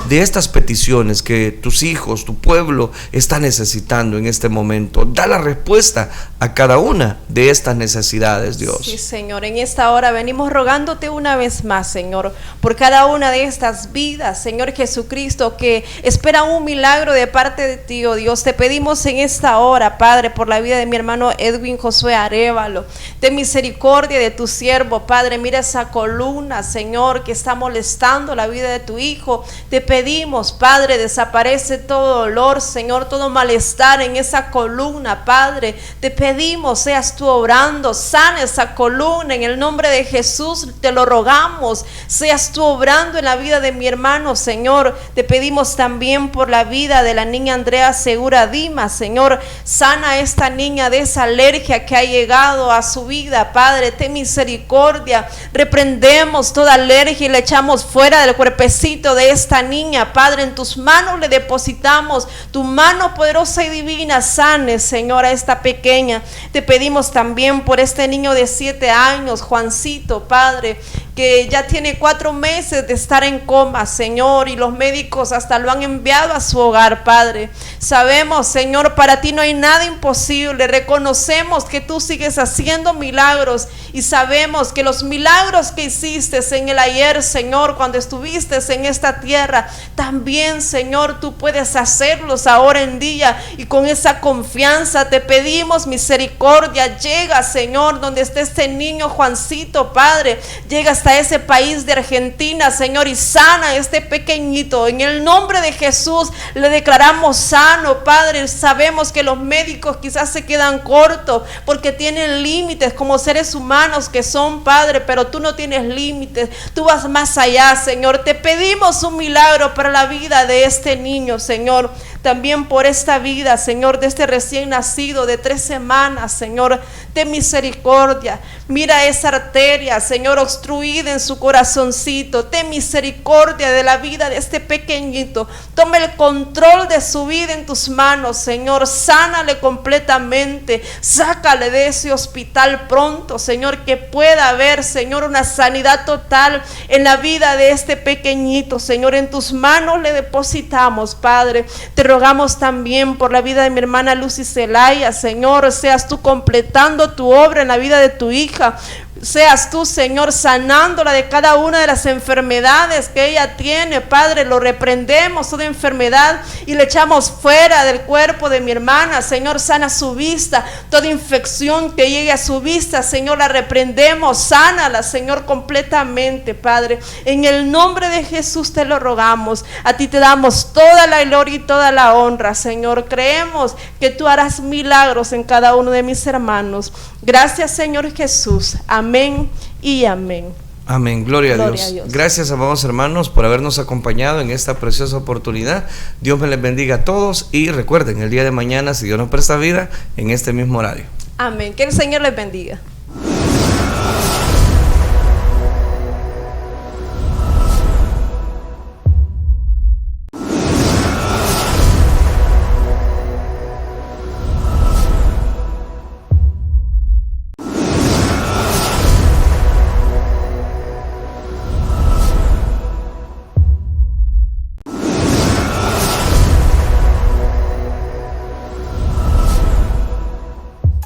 de estas peticiones que tus hijos, tu pueblo está necesitando en este momento. Da la respuesta a cada una de estas necesidades, Dios. Sí, Señor, en esta hora venimos rogándote una vez más, Señor, por cada una de estas vidas, Señor Jesucristo, que espera un milagro de parte de ti, oh Dios. Te pedimos en esta hora, Padre, por la vida de mi hermano Edwin Josué Arévalo, de misericordia de tu siervo, Padre. Mira esa columna, Señor, que está molestando la vida de tu hijo. hijo. Te pedimos, Padre, desaparece todo dolor, Señor, todo malestar en esa columna, Padre. Te pedimos, seas tú obrando, sana esa columna en el nombre de Jesús, te lo rogamos. Seas tú obrando en la vida de mi hermano, Señor. Te pedimos también por la vida de la niña Andrea Segura Dimas, Señor. Sana a esta niña de esa alergia que ha llegado a su vida, Padre. Ten misericordia. Reprendemos toda alergia y le echamos fuera del cuerpecito de esta niña, Padre. En tus manos le depositamos, tu mano poderosa y divina sane, Señor, a esta pequeña. Te pedimos también por este niño de 7 años, Juancito, Padre, que ya tiene 4 meses de estar en coma, Señor, y los médicos hasta lo han enviado a su hogar, Padre. Sabemos, Señor, para ti no hay nada imposible. Reconocemos que tú sigues haciendo milagros y sabemos que los milagros que hiciste en el ayer, Señor, cuando estuviste en esta tierra, también, Señor, tú puedes hacerlos ahora en día, y con esa confianza te pedimos misericordia. Llega, Señor, donde esté este niño Juancito, Padre. Llega hasta ese país de Argentina, Señor, y sana a este pequeñito. En el nombre de Jesús le declaramos sano, Padre. Sabemos que los médicos quizás se quedan cortos porque tienen límites como seres humanos que son, Padre, pero tú no tienes límites, tú vas más allá, Señor. Te pedimos un milagro para la vida de este niño, Señor. También por esta vida, Señor, de este recién nacido de 3 semanas, Señor, ten misericordia. Mira esa arteria, Señor, obstruida en su corazoncito. Ten misericordia de la vida de este pequeñito. Toma el control de su vida en tus manos, Señor. Sánale completamente. Sácale de ese hospital pronto, Señor, que pueda haber, Señor, una sanidad total en la vida de este pequeñito, Señor. En tus manos le depositamos, Padre. Te rogamos también por la vida de mi hermana Lucy Zelaya, Señor. Seas tú completando tu obra en la vida de tu hija. Seas tú, Señor, sanándola de cada una de las enfermedades que ella tiene, Padre. Lo reprendemos, toda enfermedad, y le echamos fuera del cuerpo de mi hermana, Señor. Sana su vista, toda infección que llegue a su vista, Señor, la reprendemos. Sánala, Señor, completamente, Padre. En el nombre de Jesús te lo rogamos. A ti te damos toda la gloria y toda la honra, Señor. Creemos que tú harás milagros en cada uno de mis hermanos. Gracias, Señor Jesús. Amén y amén. Amén, gloria a Dios. Gracias, amados hermanos, por habernos acompañado en esta preciosa oportunidad. Dios me les bendiga a todos, y recuerden, el día de mañana, si Dios nos presta vida, en este mismo horario. Amén, que el Señor les bendiga.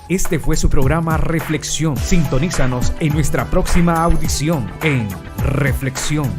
Este fue su programa Reflexión. Sintonízanos en nuestra próxima audición en Reflexión.